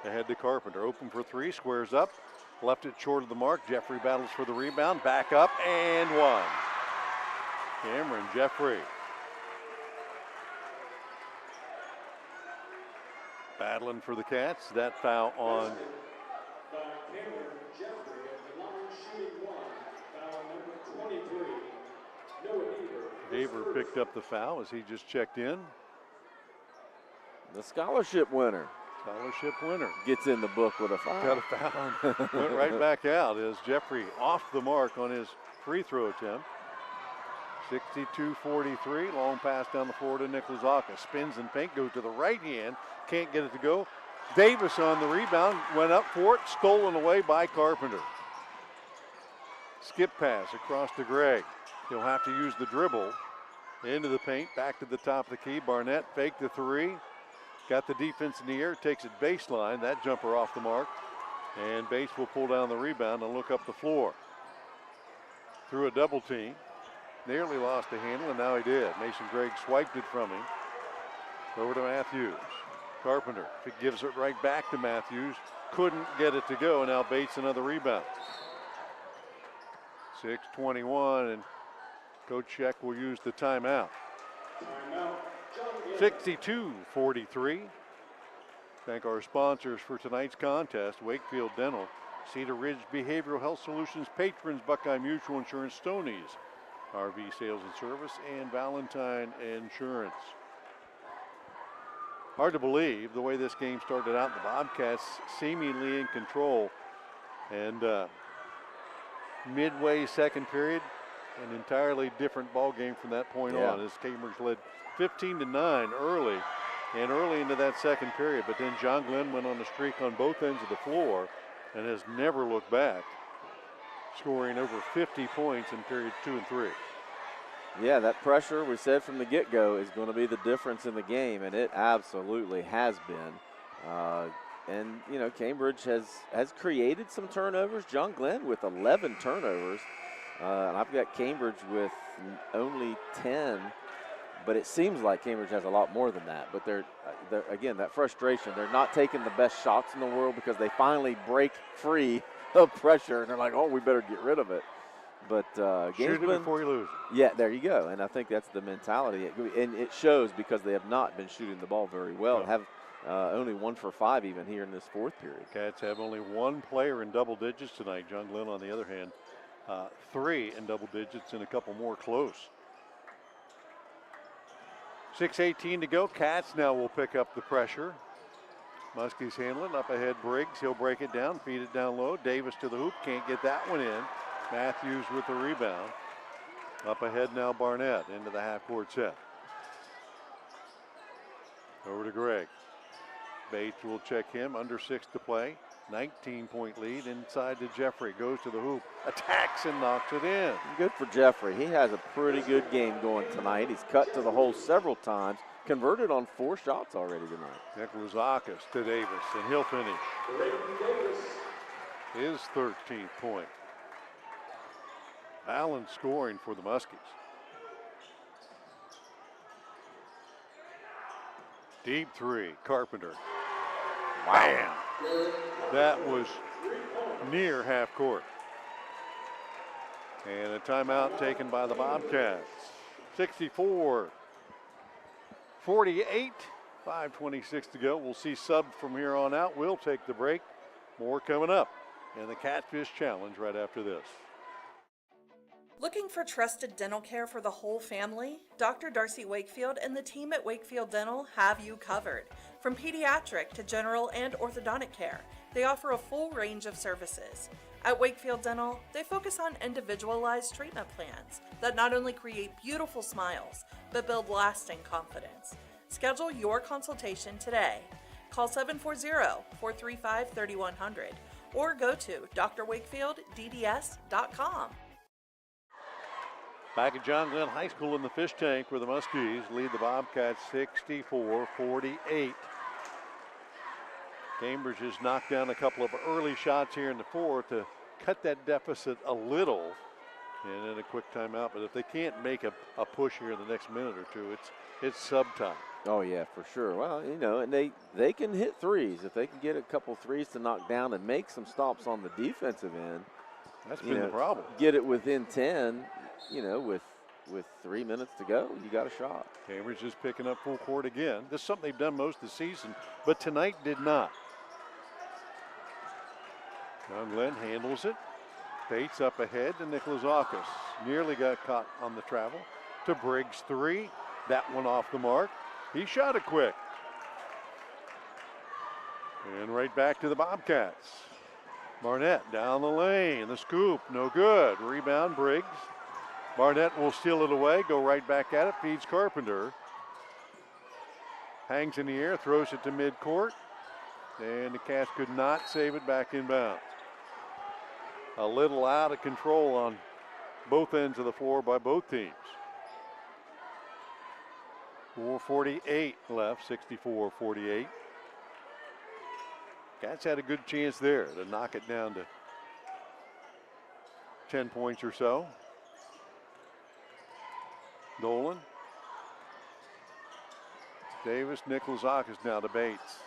Ahead to Carpenter, open for three, squares up. Left it short of the mark. Jeffrey battles for the rebound, back up, and one. Cameron Jeffrey. Battling for the Cats. That foul on Deaver picked up the foul as he just checked in. The scholarship winner. Scholarship winner. Gets in the book with a foul. Got a foul. Went right back out as Jeffrey off the mark on his free throw attempt. 62-43. Long pass down the floor to Nikolazaka. Spins and paint, goes to the right hand. Can't get it to go. Davis on the rebound. Went up for it. Stolen away by Carpenter. Skip pass across to Gregg. He'll have to use the dribble into the paint, back to the top of the key. Barnett faked the three, got the defense in the air, takes it baseline. That jumper off the mark, and Bates will pull down the rebound and look up the floor. Through a double team, nearly lost the handle, and now he did. Mason Gregg swiped it from him. Over to Matthews. Carpenter gives it right back to Matthews. Couldn't get it to go, and now Bates another rebound. 6:21, and Coach Sheck will use the timeout. 62-43. Thank our sponsors for tonight's contest: Wakefield Dental, Cedar Ridge Behavioral Health Solutions, Patrons, Buckeye Mutual Insurance, Stoney's RV Sales and Service, and Valentine Insurance. Hard to believe the way this game started out. The Bobcats seemingly in control, and midway second period, an entirely different ball game from that point on, as Cambridge led 15-9 early into that second period. But then John Glenn went on a streak on both ends of the floor and has never looked back, scoring over 50 points in periods 2 and 3. Yeah, that pressure we said from the get-go is going to be the difference in the game, and it absolutely has been. And, you know, Cambridge has created some turnovers. John Glenn with 11 turnovers. And I've got Cambridge with only 10. But it seems like Cambridge has a lot more than that. But they're again, that frustration. They're not taking the best shots in the world because they finally break free of pressure. And they're like, oh, we better get rid of it. but shoot game's it been, before you lose. Yeah, there you go. And I think that's the mentality. And it shows because they have not been shooting the ball very well. No. Have only 1 for 5 even here in this fourth period. Cats have only one player in double digits tonight. John Glenn, on the other hand, 3 in double digits and a couple more close. 6:18 to go. Cats now will pick up the pressure. Muskies handling up ahead. Briggs, he'll break it down, feed it down low. Davis to the hoop, can't get that one in. Matthews with the rebound. Up ahead now Barnett into the half-court set. Over to Gregg. Bates will check him, under 6 to play. 19-point lead inside to Jeffrey. Goes to the hoop, attacks and knocks it in. Good for Jeffrey. He has a pretty good game going tonight. He's cut to the hole several times. Converted on 4 shots already tonight. Nikolazakis to Davis, and he'll finish his 13th point. Allen scoring for the Muskies. Deep 3, Carpenter. Bam! That was near half court. And a timeout taken by the Bobcats. 64-48, 5:26 to go. We'll see sub from here on out. We'll take the break. More coming up in the Catfish Challenge right after this. Looking for trusted dental care for the whole family? Dr. Darcy Wakefield and the team at Wakefield Dental have you covered. From pediatric to general and orthodontic care, they offer a full range of services. At Wakefield Dental, they focus on individualized treatment plans that not only create beautiful smiles, but build lasting confidence. Schedule your consultation today. Call 740-435-3100 or go to drwakefieldDDS.com. Back at John Glenn High School in the fish tank where the Muskies lead the Bobcats 64-48. Cambridge has knocked down a couple of early shots here in the fourth to cut that deficit a little, and then a quick timeout. But if they can't make a push here in the next minute or two, it's sub time. Oh, yeah, for sure. Well, you know, and they can hit threes. If they can get a couple threes to knock down and make some stops on the defensive end. That's been the problem. Get it within 10, you know, with 3 minutes to go, you got a shot. Cambridge is picking up full court again. This is something they've done most of the season, but tonight did not. John Glenn handles it. Bates up ahead to Nikolazakis. Nearly got caught on the travel. To Briggs 3. That one off the mark. He shot it quick. And right back to the Bobcats. Barnett down the lane. The scoop, no good. Rebound, Briggs. Barnett will steal it away, go right back at it, feeds Carpenter. Hangs in the air, throws it to midcourt. And the Cats could not save it back inbounds. A little out of control on both ends of the floor by both teams. 4:48 left, 64-48. Cats had a good chance there to knock it down to 10 points or so. Dolan. Davis, Nikolazakis now to Bates.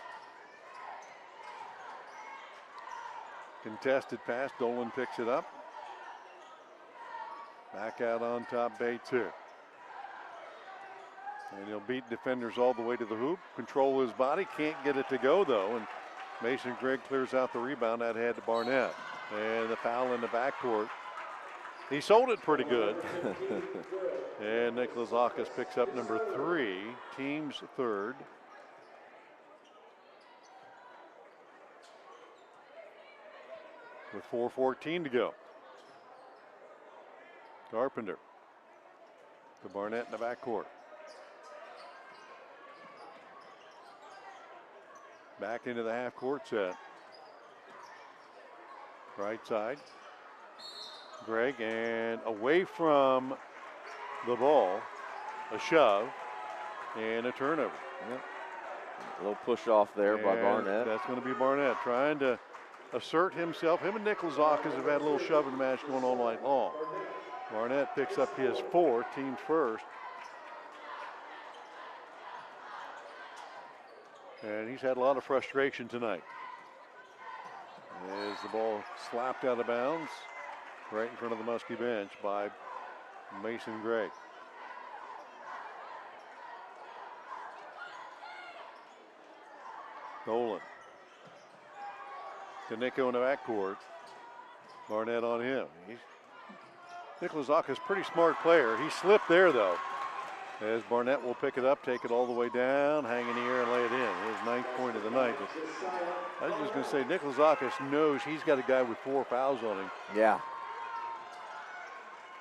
Contested pass, Dolan picks it up. Back out on top, Bates here. And he'll beat defenders all the way to the hoop. Control his body, can't get it to go though. And Mason Gregg clears out the rebound. That had to Barnett. And the foul in the backcourt. He sold it pretty good. And Nikolazakis picks up number 3, team's third. With 4:14 to go. Carpenter to Barnett in the backcourt. Back into the half-court set. Right side. Gregg, and away from the ball, a shove and a turnover. Yep. A little push off there by Barnett. That's going to be Barnett trying to assert himself. Him and Nikolazakis have had a little shoving match going on all night long. Barnett picks up his 4th, team's first. And he's had a lot of frustration tonight. As the ball slapped out of bounds. right in front of the Muskie bench by Mason Gregg. Dolan to Nico in the backcourt. Barnett on him. Nicholas Zaka's pretty smart player. He slipped there though. As Barnett will pick it up, take it all the way down, hang in the air and lay it in. His 9th point of the night. But I was just going to say, Nicholas Zaka knows he's got a guy with 4 fouls on him. Yeah.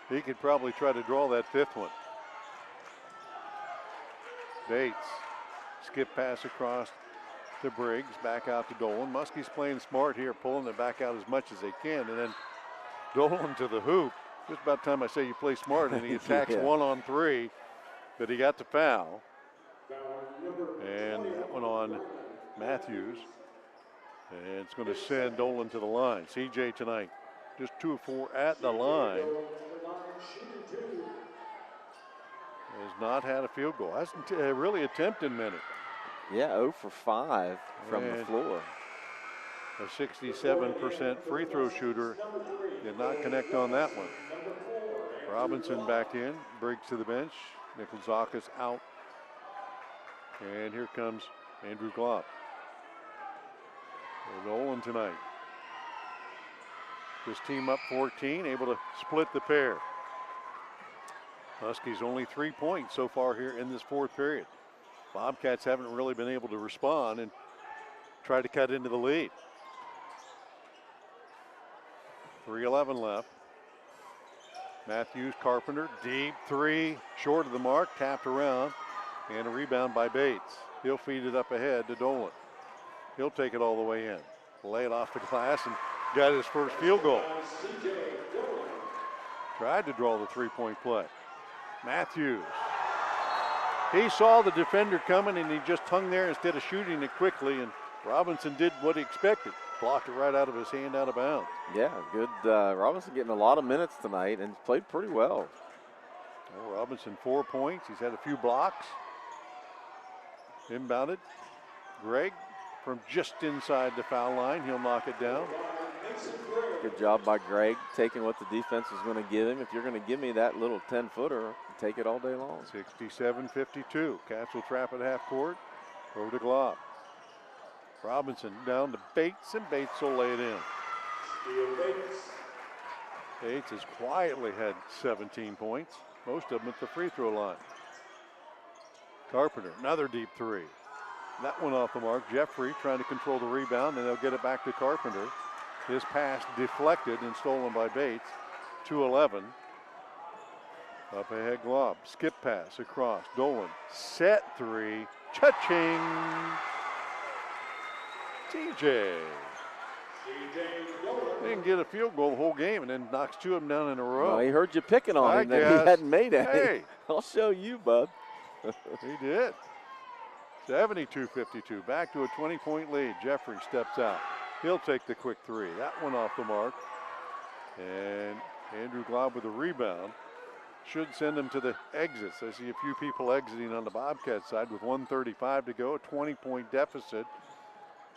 He could probably try to draw that 5th one. Bates, skip pass across to Briggs, back out to Dolan. Muskie's playing smart here, pulling it back out as much as they can, and then Dolan to the hoop. Just about time I say you play smart, and he attacks 1-on-3, but he got the foul. And that one on Matthews. And it's going to send Dolan to the line. CJ tonight, just 2 of 4 at the line. Has not had a field goal. Hasn't really attempted many. Yeah, 0 for 5 from the floor. A 67% free throw shooter did not connect on that one. Robinson back in, Briggs to the bench. Nicholas Zaka's out. And here comes Andrew Glob. Nolan tonight. This team up 14, able to split the pair. Muskies only 3 points so far here in this 4th period. Bobcats haven't really been able to respond and try to cut into the lead. 3:11 left. Matthews, Carpenter, deep 3, short of the mark, tapped around, and a rebound by Bates. He'll feed it up ahead to Dolan. He'll take it all the way in. Lay it off the glass and got his first field goal. Tried to draw the 3-point play. Matthews. He saw the defender coming and he just hung there instead of shooting it quickly, and Robinson did what he expected. Blocked it right out of his hand, out of bounds. Yeah, good. Robinson getting a lot of minutes tonight and played pretty well. Well, Robinson 4 points. He's had a few blocks. Inbounded. Gregg from just inside the foul line. He'll knock it down. Good job by Gregg taking what the defense is going to give him. If you're going to give me that little 10-footer, take it all day long. 67-52. Cats will trap at half court. Over to Glob. Robinson down to Bates, and Bates will lay it in. Bates has quietly had 17 points, most of them at the free throw line. Carpenter, another deep 3. That one off the mark. Jeffrey trying to control the rebound, and they'll get it back to Carpenter. His pass deflected and stolen by Bates. 2:11. Up ahead, Glob. Skip pass across. Dolan. Set 3. Cha-ching. TJ. Didn't get a field goal the whole game and then knocks 2 of them down in a row. Well, he heard you picking on him that he hadn't made any. Hey. I'll show you, bud. He did. 72-52. Back to a 20-point lead. Jeffrey steps out. He'll take the quick 3. That one off the mark. And Andrew Glob with a rebound. Should send him to the exits. I see a few people exiting on the Bobcat side with 1:35 to go. A 20-point deficit.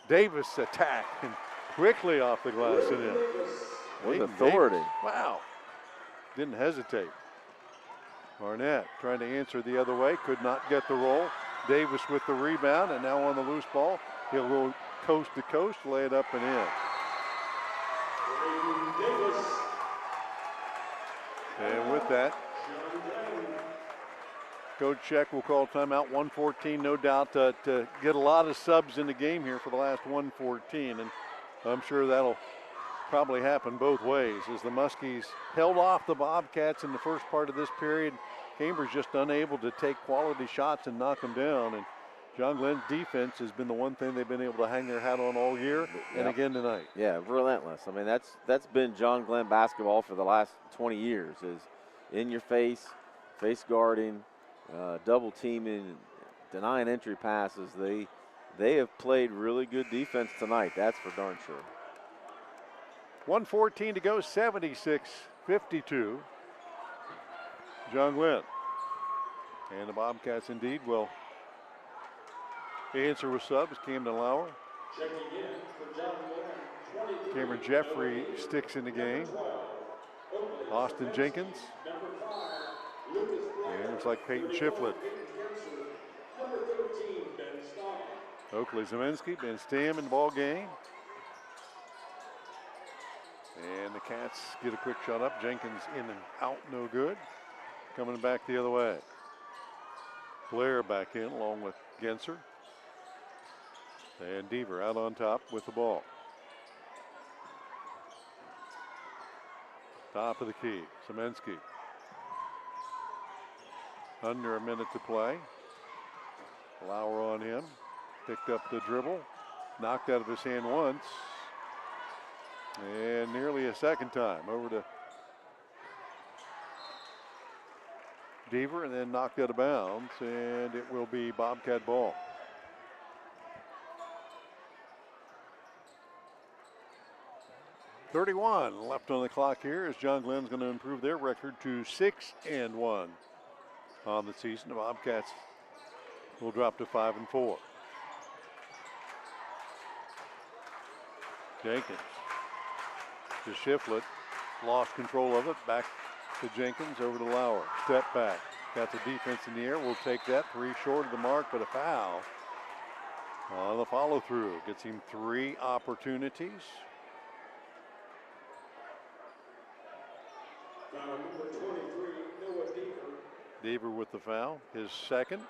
Davis attack and quickly off the glass and in. With authority. Davis, wow. Didn't hesitate. Barnett trying to answer the other way. Could not get the roll. Davis with the rebound, and now on the loose ball. He'll go coast to coast, lay it up and in. And with that, Coach Check will call timeout. 1:14, no doubt, to get a lot of subs in the game here for the last 1:14. And I'm sure that'll probably happen both ways as the Muskies held off the Bobcats in the first part of this period. Cambridge just unable to take quality shots and knock them down. And John Glenn's defense has been the one thing they've been able to hang their hat on all year, and again tonight. Yeah, relentless. I mean, that's been John Glenn basketball for the last 20 years, is in your face, face guarding, double teaming, denying entry passes. They have played really good defense tonight, that's for darn sure. 1:14 to go, 76-52. John Glenn. And the Bobcats indeed will answer with subs. Camden Lauer. Cameron Jeffrey sticks in the game. Austin Jenkins. And looks like Peyton Shiflett. Oakley Zeminski, Ben Stam in the ball game. And the Cats get a quick shot up. Jenkins in and out, no good. Coming back the other way. Blair back in along with Genser. And Deaver out on top with the ball. Top of the key, Zeminski. Under a minute to play. Lauer on him. Picked up the dribble. Knocked out of his hand once. And nearly a second time. Over to Deaver and then knocked out of bounds. And it will be Bobcat ball. .31 left on the clock here as John Glenn's going to improve their record to 6-1 on the season. The Bobcats will drop to 5-4. Jenkins to Shiflett, lost control of it, back to Jenkins, over to Lauer, step back, got the defense in the air, we'll take that, 3 short of the mark, but a foul on the follow through, gets him 3 opportunities. Number 23, Noah Deaver. Deaver with the foul, his second.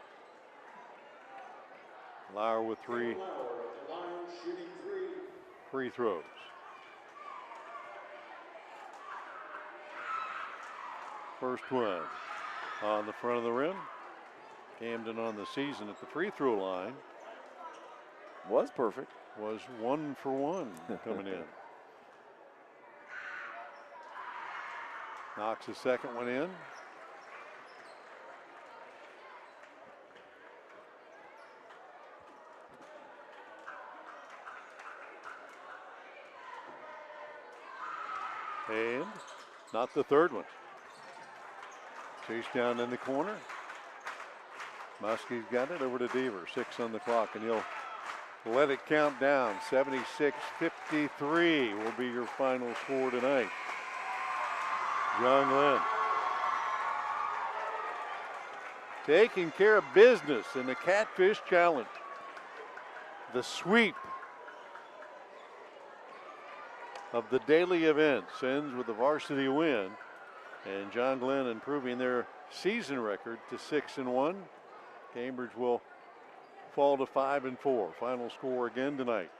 Lauer with 3 free throws. First one on the front of the rim. Camden on the season at the free throw line. Was perfect. Was 1 for 1 coming in. Knocks the second one in. And not the third one. Chase down in the corner. Muskies got it over to Deaver. 6 on the clock, and he'll let it count down. 76-53 will be your final score tonight. John Glenn taking care of business in the Catfish Challenge. The sweep of the daily events ends with a varsity win, and John Glenn improving their season record to 6-1. Cambridge will fall to 5-4. Final score again tonight.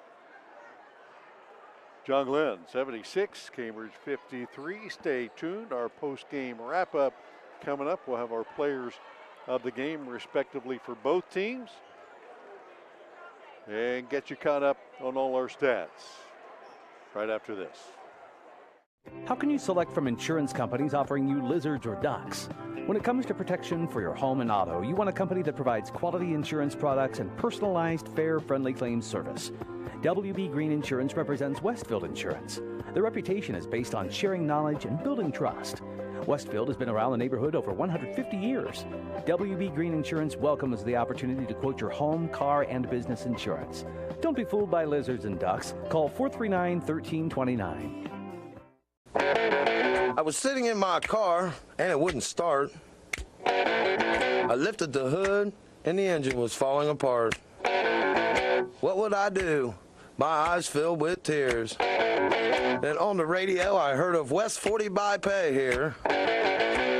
John Glenn 76, Cambridge 53. Stay tuned. Our post-game wrap-up coming up. We'll have our players of the game respectively for both teams and get you caught up on all our stats right after this. How can you select from insurance companies offering you lizards or ducks? When it comes to protection for your home and auto, you want a company that provides quality insurance products and personalized, fair, friendly claims service. WB Green Insurance represents Westfield Insurance. Their reputation is based on sharing knowledge and building trust. Westfield has been around the neighborhood over 150 years. WB Green Insurance welcomes the opportunity to quote your home, car, and business insurance. Don't be fooled by lizards and ducks. Call 439-1329. I was sitting in my car and it wouldn't start. I lifted the hood and the engine was falling apart. What would I do? My eyes filled with tears. Then on the radio I heard of West 40 by Pay here,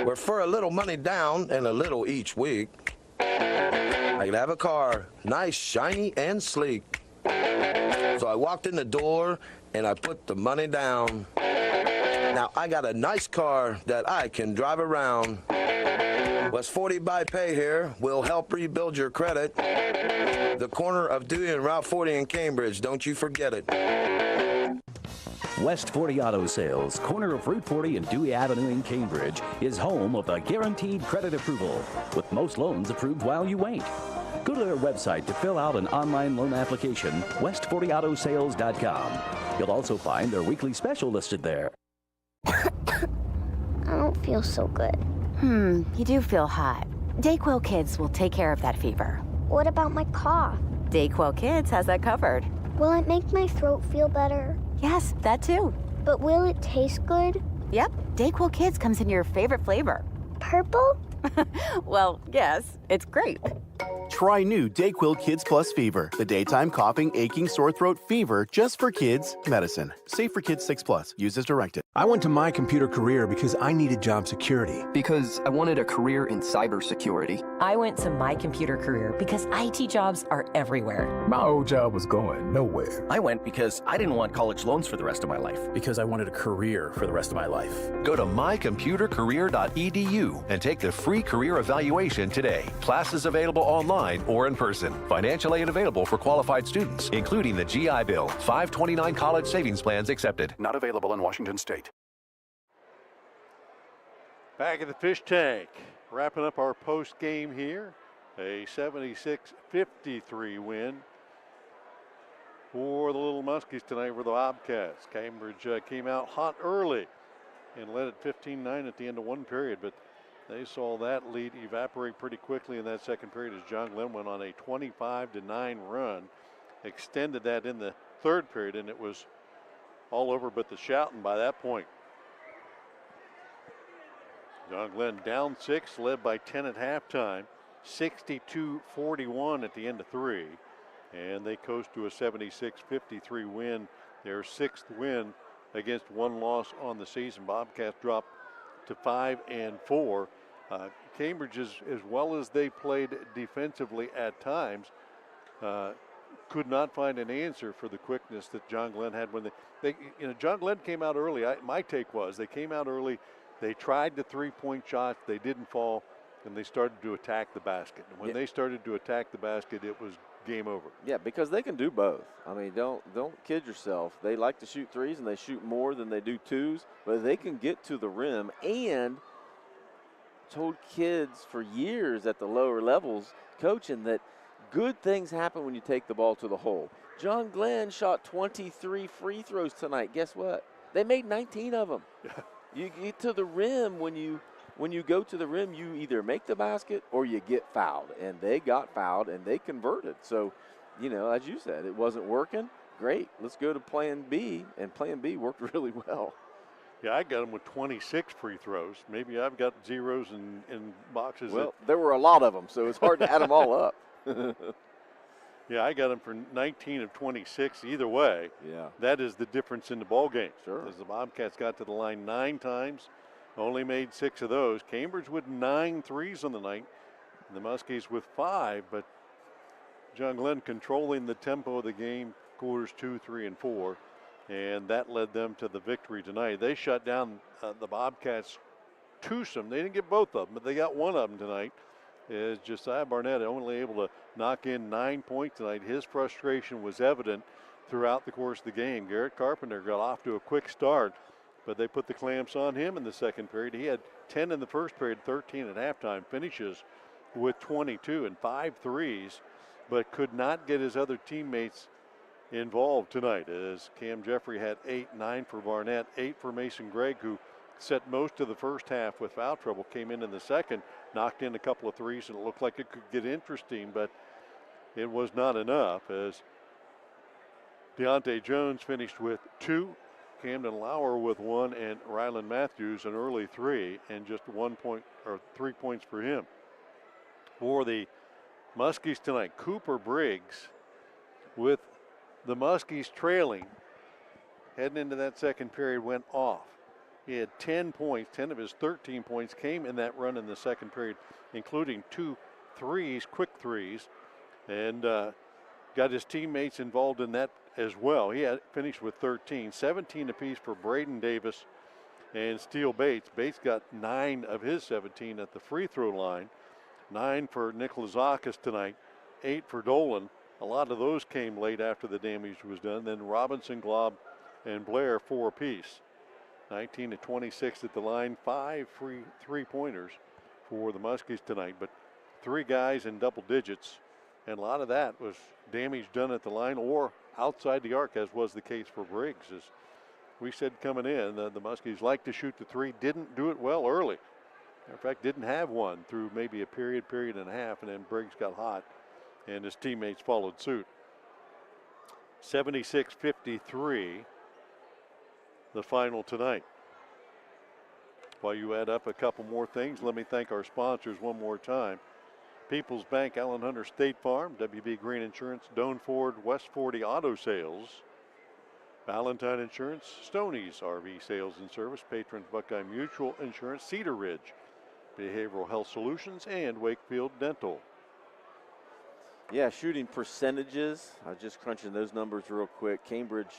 where for a little money down and a little each week, I could have a car, nice, shiny, and sleek. So I walked in the door and I put the money down. Now I got a nice car that I can drive around. West 40 by Pay here will help rebuild your credit. The corner of Dewey and Route 40 in Cambridge, don't you forget it. West 40 Auto Sales, corner of Route 40 and Dewey Avenue in Cambridge, is home of the guaranteed credit approval, with most loans approved while you wait. Go to their website to fill out an online loan application, west40autosales.com. You'll also find their weekly special listed there. I don't feel so good. You do feel hot. Dayquil Kids will take care of that fever. What about my cough? Dayquil Kids has that covered. Will it make my throat feel better? Yes, that too. But will it taste good? Yep, Dayquil Kids comes in your favorite flavor. Purple? Well, yes, it's grape. Try new Dayquil Kids Plus Fever, the daytime coughing, aching, sore throat fever just for kids medicine. Safe for kids 6+. Use as directed. I went to My Computer Career because I needed job security. Because I wanted a career in cybersecurity. I went to My Computer Career because IT jobs are everywhere. My old job was going nowhere. I went because I didn't want college loans for the rest of my life. Because I wanted a career for the rest of my life. Go to mycomputercareer.edu and take the free career evaluation today. Classes available online or in person. Financial aid available for qualified students, including the GI Bill. 529 college savings plans accepted. Not available in Washington State. Back at the fish tank, wrapping up our post game here. A 76-53 win for the Little Muskies tonight for the Bobcats. Cambridge came out hot early and led at 15-9 at the end of one period, but they saw that lead evaporate pretty quickly in that second period as John Glenn went on a 25-9 run, extended that in the third period, and it was all over but the shouting by that point. John Glenn down 6, led by 10 at halftime, 62-41 at the end of 3, and they coast to a 76-53 win, their 6th win against one loss on the season. Bobcats dropped to 5-4. Cambridge, as well as they played defensively at times, could not find an answer for the quickness that John Glenn had when John Glenn came out early. My take was they came out early. They tried the three-point shots. They didn't fall, and they started to attack the basket. And when they started to attack the basket, it was game over. Yeah, because they can do both. I mean, don't kid yourself. They like to shoot threes, and they shoot more than they do twos, but they can get to the rim. And told kids for years at the lower levels coaching that good things happen when you take the ball to the hole. John Glenn shot 23 free throws tonight. Guess what? They made 19 of them. You get to the rim, when you go to the rim, you either make the basket or you get fouled. And they got fouled and they converted. So, as you said, it wasn't working. Great. Let's go to plan B. And plan B worked really well. Yeah, I got them with 26 free throws. Maybe I've got zeros in boxes. Well, there were a lot of them, so it's hard to add them all up. Yeah, I got them for 19 of 26 either way. Yeah. That is the difference in the ball game. Sure. As the Bobcats got to the line 9 times, only made 6 of those. Cambridge with 9 threes on the night. The Muskies with 5, but John Glenn controlling the tempo of the game, quarters 2, 3, and 4, and that led them to the victory tonight. They shut down the Bobcats' twosome. They didn't get both of them, but they got one of them tonight. Is Josiah Barnett only able to knock in 9 points tonight. His frustration was evident throughout the course of the game. Garrett Carpenter got off to a quick start, but they put the clamps on him in the second period. He had 10 in the first period, 13 at halftime, finishes with 22 and 5 threes, but could not get his other teammates involved tonight, as Cam Jeffrey had 8, 9 for Barnett, 8 for Mason Gregg, who set most of the first half with foul trouble, came in the second, knocked in a couple of threes, and it looked like it could get interesting, but it was not enough, as Deontay Jones finished with 2, Camden Lauer with 1, and Rylan Matthews an early 3, and just 1 point or 3 points for him. For the Muskies tonight, Cooper Briggs, with the Muskies trailing, heading into that second period, went off. He had 10 points, 10 of his 13 points came in that run in the second period, including 2 threes, quick threes, and got his teammates involved in that as well. He had finished with 13, 17 apiece for Braden Davis and Steele Bates. Bates got 9 of his 17 at the free throw line, 9 for Nicholas Zakis tonight, 8 for Dolan. A lot of those came late after the damage was done. Then Robinson, Glob, and Blair 4 apiece. 19 to 26 at the line, 5 free three-pointers for the Muskies tonight, but 3 guys in double digits, and a lot of that was damage done at the line or outside the arc, as was the case for Briggs. As we said coming in, the Muskies like to shoot the 3, didn't do it well early. In fact, didn't have one through maybe a period and a half, and then Briggs got hot, and his teammates followed suit. 76-53. The final tonight. While you add up a couple more things, let me thank our sponsors one more time. People's Bank, Allen Hunter State Farm, WB Green Insurance, Doan Ford, West 40 Auto Sales, Valentine Insurance, Stoney's RV Sales and Service, Patrons Buckeye Mutual Insurance, Cedar Ridge Behavioral Health Solutions, and Wakefield Dental. Yeah, shooting percentages. I was just crunching those numbers real quick. Cambridge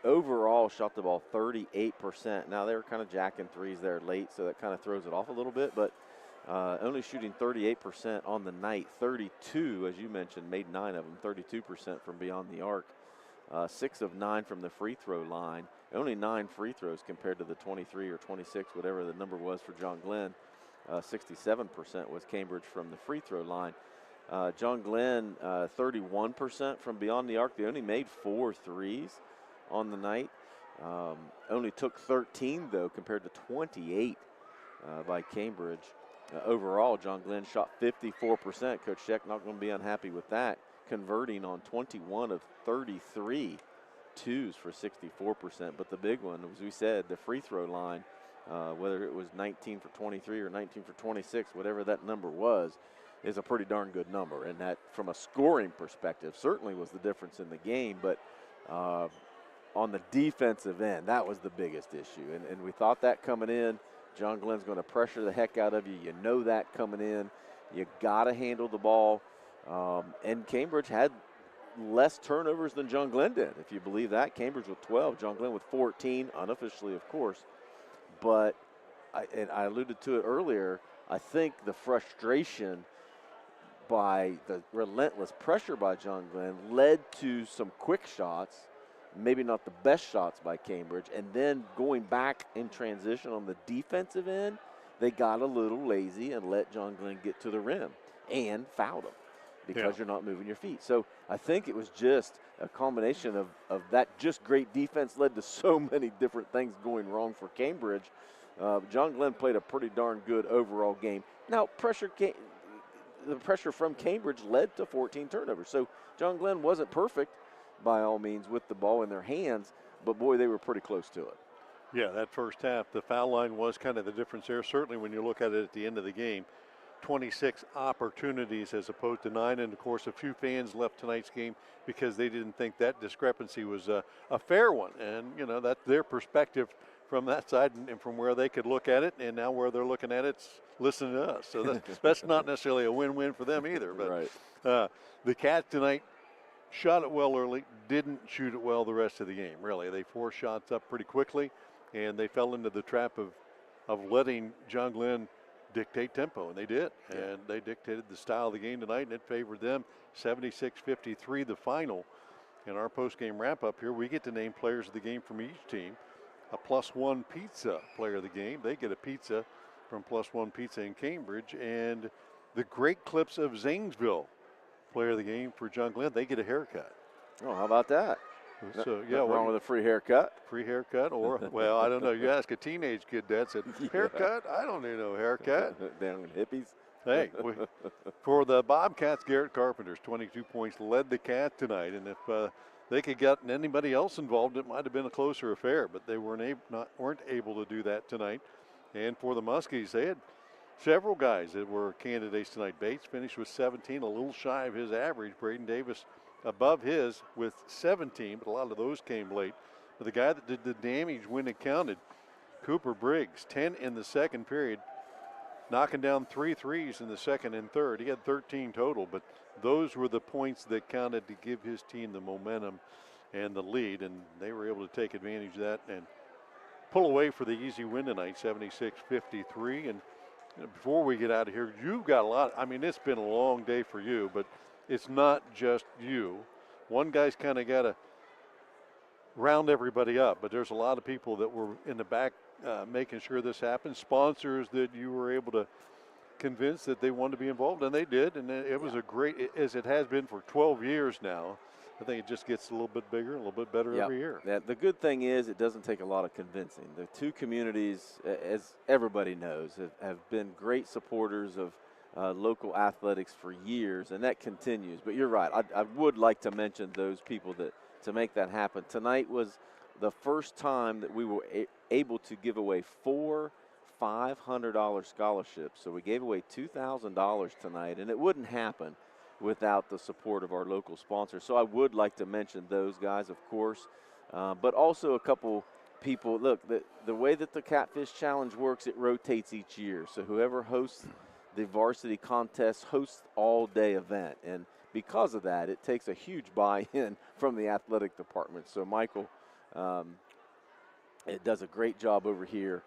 overall shot the ball 38%. Now they were kind of jacking threes there late, so that kind of throws it off a little bit, but only shooting 38% on the night. 32, as you mentioned, made 9 of them, 32% from beyond the arc. 6 of 9 from the free throw line. Only 9 free throws compared to the 23 or 26, whatever the number was for John Glenn. 67% was Cambridge from the free throw line. John Glenn, 31% from beyond the arc. They only made 4 threes on the night. Only took 13, though, compared to 28 by Cambridge. Overall, John Glenn shot 54%. Coach Sheck not going to be unhappy with that, converting on 21 of 33 twos for 64%. But the big one, as we said, the free throw line, whether it was 19 for 23 or 19 for 26, whatever that number was, is a pretty darn good number. And that, from a scoring perspective, certainly was the difference in the game. But on the defensive end, that was the biggest issue. And we thought that coming in. John Glenn's going to pressure the heck out of you. You know that coming in. You got to handle the ball. And Cambridge had less turnovers than John Glenn did, if you believe that. Cambridge with 12, John Glenn with 14, unofficially, of course. But I alluded to it earlier, I think the frustration by the relentless pressure by John Glenn led to some quick shots, maybe not the best shots by Cambridge, and then going back in transition on the defensive end, they got a little lazy and let John Glenn get to the rim and fouled him because you're not moving your feet. So I think it was just a combination of that just great defense led to so many different things going wrong for Cambridge. John Glenn played a pretty darn good overall game. Now, the pressure from Cambridge led to 14 turnovers. So John Glenn wasn't perfect by all means with the ball in their hands, but boy, they were pretty close to it. Yeah, that first half, the foul line was kind of the difference there. Certainly when you look at it at the end of the game, 26 opportunities as opposed to 9. And, of course, a few fans left tonight's game because they didn't think that discrepancy was a fair one. And, you know, that's their perspective from that side and from where they could look at it. And now where they're looking at it's listening to us. So that's not necessarily a win-win for them either. But right. The Cats tonight shot it well early, didn't shoot it well the rest of the game, really. They forced shots up pretty quickly, and they fell into the trap of letting John Glenn dictate tempo, and they did. And they dictated the style of the game tonight, and it favored them. 76-53 the final. In our post-game wrap-up here, we get to name players of the game from each team. A +1 pizza player of the game. They get a pizza from +1 Pizza in Cambridge. And the Great Clips of Zanesville player of the game for John Glenn. They get a haircut. Oh, how about that? So yeah, wrong with a free haircut? Free haircut, or well, I don't know. You ask a teenage kid that, said haircut. I don't need no haircut. Damn hippies. Hey, for the Bobcats, Garrett Carpenter's 22 points led the Cats tonight, and if they could get anybody else involved, it might have been a closer affair. But they weren't able to do that tonight. And for the Muskies, they had several guys that were candidates tonight. Bates finished with 17, a little shy of his average. Braden Davis above his with 17, but a lot of those came late. But the guy that did the damage when it counted, Cooper Briggs, 10 in the second period, knocking down 3 threes in the second and third. He had 13 total, but those were the points that counted to give his team the momentum and the lead, and they were able to take advantage of that and pull away for the easy win tonight, 76-53. And before we get out of here, you've got a lot. I mean, it's been a long day for you, but it's not just you. One guy's kind of got to round everybody up, but there's a lot of people that were in the back making sure this happened. Sponsors that you were able to convince that they wanted to be involved, and they did. And it was a great, as it has been for 12 years now. I think it just gets a little bit bigger, a little bit better every year. Yeah, the good thing is it doesn't take a lot of convincing. The two communities, as everybody knows, have been great supporters of local athletics for years, and that continues. But you're right. I would like to mention those people that to make that happen. Tonight was the first time that we were able to give away 4 $500 scholarships. So we gave away $2,000 tonight, and it wouldn't happen without the support of our local sponsors. So I would like to mention those guys, of course, but also a couple people. Look, the way that the Catfish Challenge works, it rotates each year. So whoever hosts the varsity contest hosts all-day event, and because of that, it takes a huge buy-in from the athletic department. So Michael, it does a great job over here.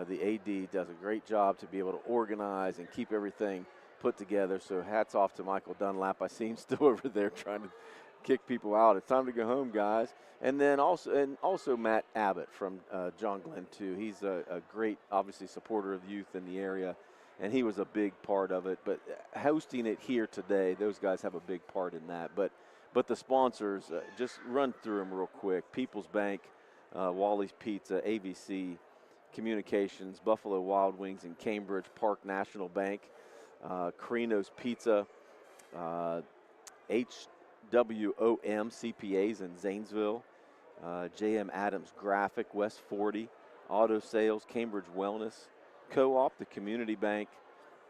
The AD does a great job to be able to organize and keep everything put together. So hats off to Michael Dunlap. I see him still over there trying to kick people out. It's time to go home, guys. And then also Matt Abbott from John Glenn too. He's a great, obviously, supporter of youth in the area, and he was a big part of it. But hosting it here today, those guys have a big part in that. But the sponsors, just run through them real quick. People's Bank, Wally's Pizza, AVC Communications, Buffalo Wild Wings in Cambridge, Park National Bank, Carino's Pizza, HWOM CPAs in Zanesville, JM Adams Graphic, West 40, Auto Sales, Cambridge Wellness, Co-op, the Community Bank,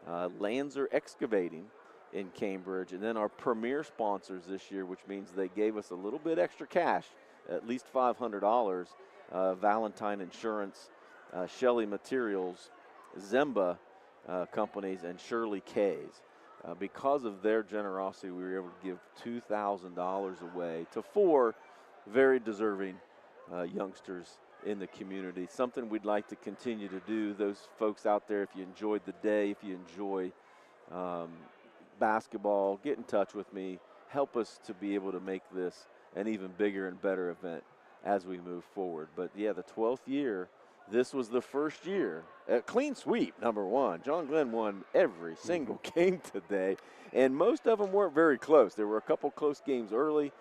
Lanzer Excavating in Cambridge, and then our premier sponsors this year, which means they gave us a little bit extra cash, at least $500, Valentine Insurance, Shelley Materials, Zemba Companies, and Shirley K's. Because of their generosity, we were able to give $2,000 away to 4 very deserving youngsters in the community. Something we'd like to continue to do. Those folks out there, if you enjoyed the day, if you enjoy basketball, get in touch with me. Help us to be able to make this an even bigger and better event as we move forward. But yeah, the 12th year, this was the first year. A clean sweep, number one. John Glenn won every single game today, and most of them weren't very close. There were a couple close games early.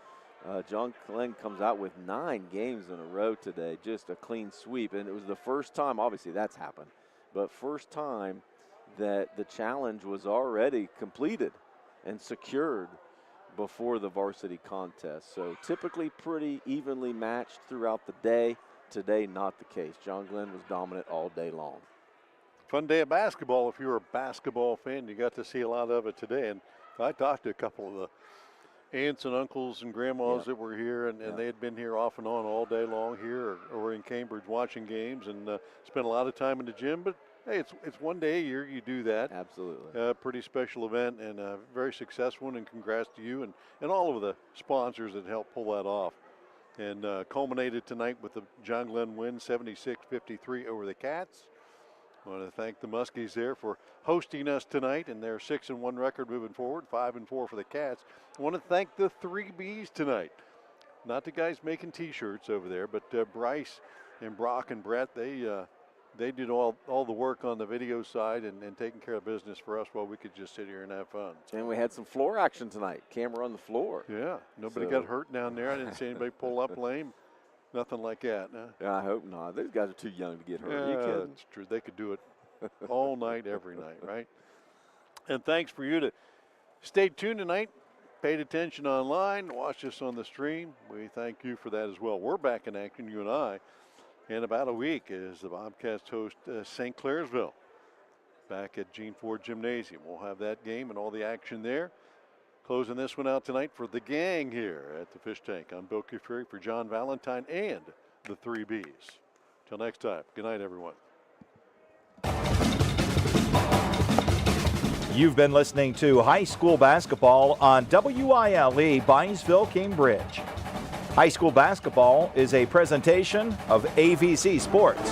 John Glenn comes out with 9 games in a row today, just a clean sweep. And it was the first time, obviously that's happened, but first time that the challenge was already completed and secured before the varsity contest. So typically pretty evenly matched throughout the day. Today, not the case. John Glenn was dominant all day long. Fun day of basketball. If you're a basketball fan, you got to see a lot of it today. And I talked to a couple of the aunts and uncles and grandmas that were here, and they had been here off and on all day long here or in Cambridge watching games, and spent a lot of time in the gym. But hey, it's one day a year you do that. Absolutely. Pretty special event and a very successful one, and congrats to you and all of the sponsors that helped pull that off. And culminated tonight with the John Glenn win, 76-53 over the Cats. I want to thank the Muskies there for hosting us tonight, and their 6-1 record moving forward, 5-4 for the Cats. I want to thank the 3Bs tonight. Not the guys making T-shirts over there, but Bryce and Brock and Brett, they did all the work on the video side and taking care of business for us while we could just sit here and have fun. And we had some floor action tonight. Camera on the floor. Yeah, nobody got hurt down there. I didn't see anybody pull up lame. Nothing like that. No? Yeah, I hope not. Those guys are too young to get hurt. Are you kidding? That's true. They could do it all night, every night, right? And thanks for you to stay tuned tonight, paid attention online, watched us on the stream. We thank you for that as well. We're back in action, you and I, in about a week as the Bobcats host St. Clairsville back at Gene Ford Gymnasium. We'll have that game and all the action there. Closing this one out tonight for the gang here at the Fish Tank. I'm Bill Kafury for John Valentine and the 3Bs. Till next time, good night, everyone. You've been listening to High School Basketball on WILE Byesville, Cambridge. High School Basketball is a presentation of AVC Sports.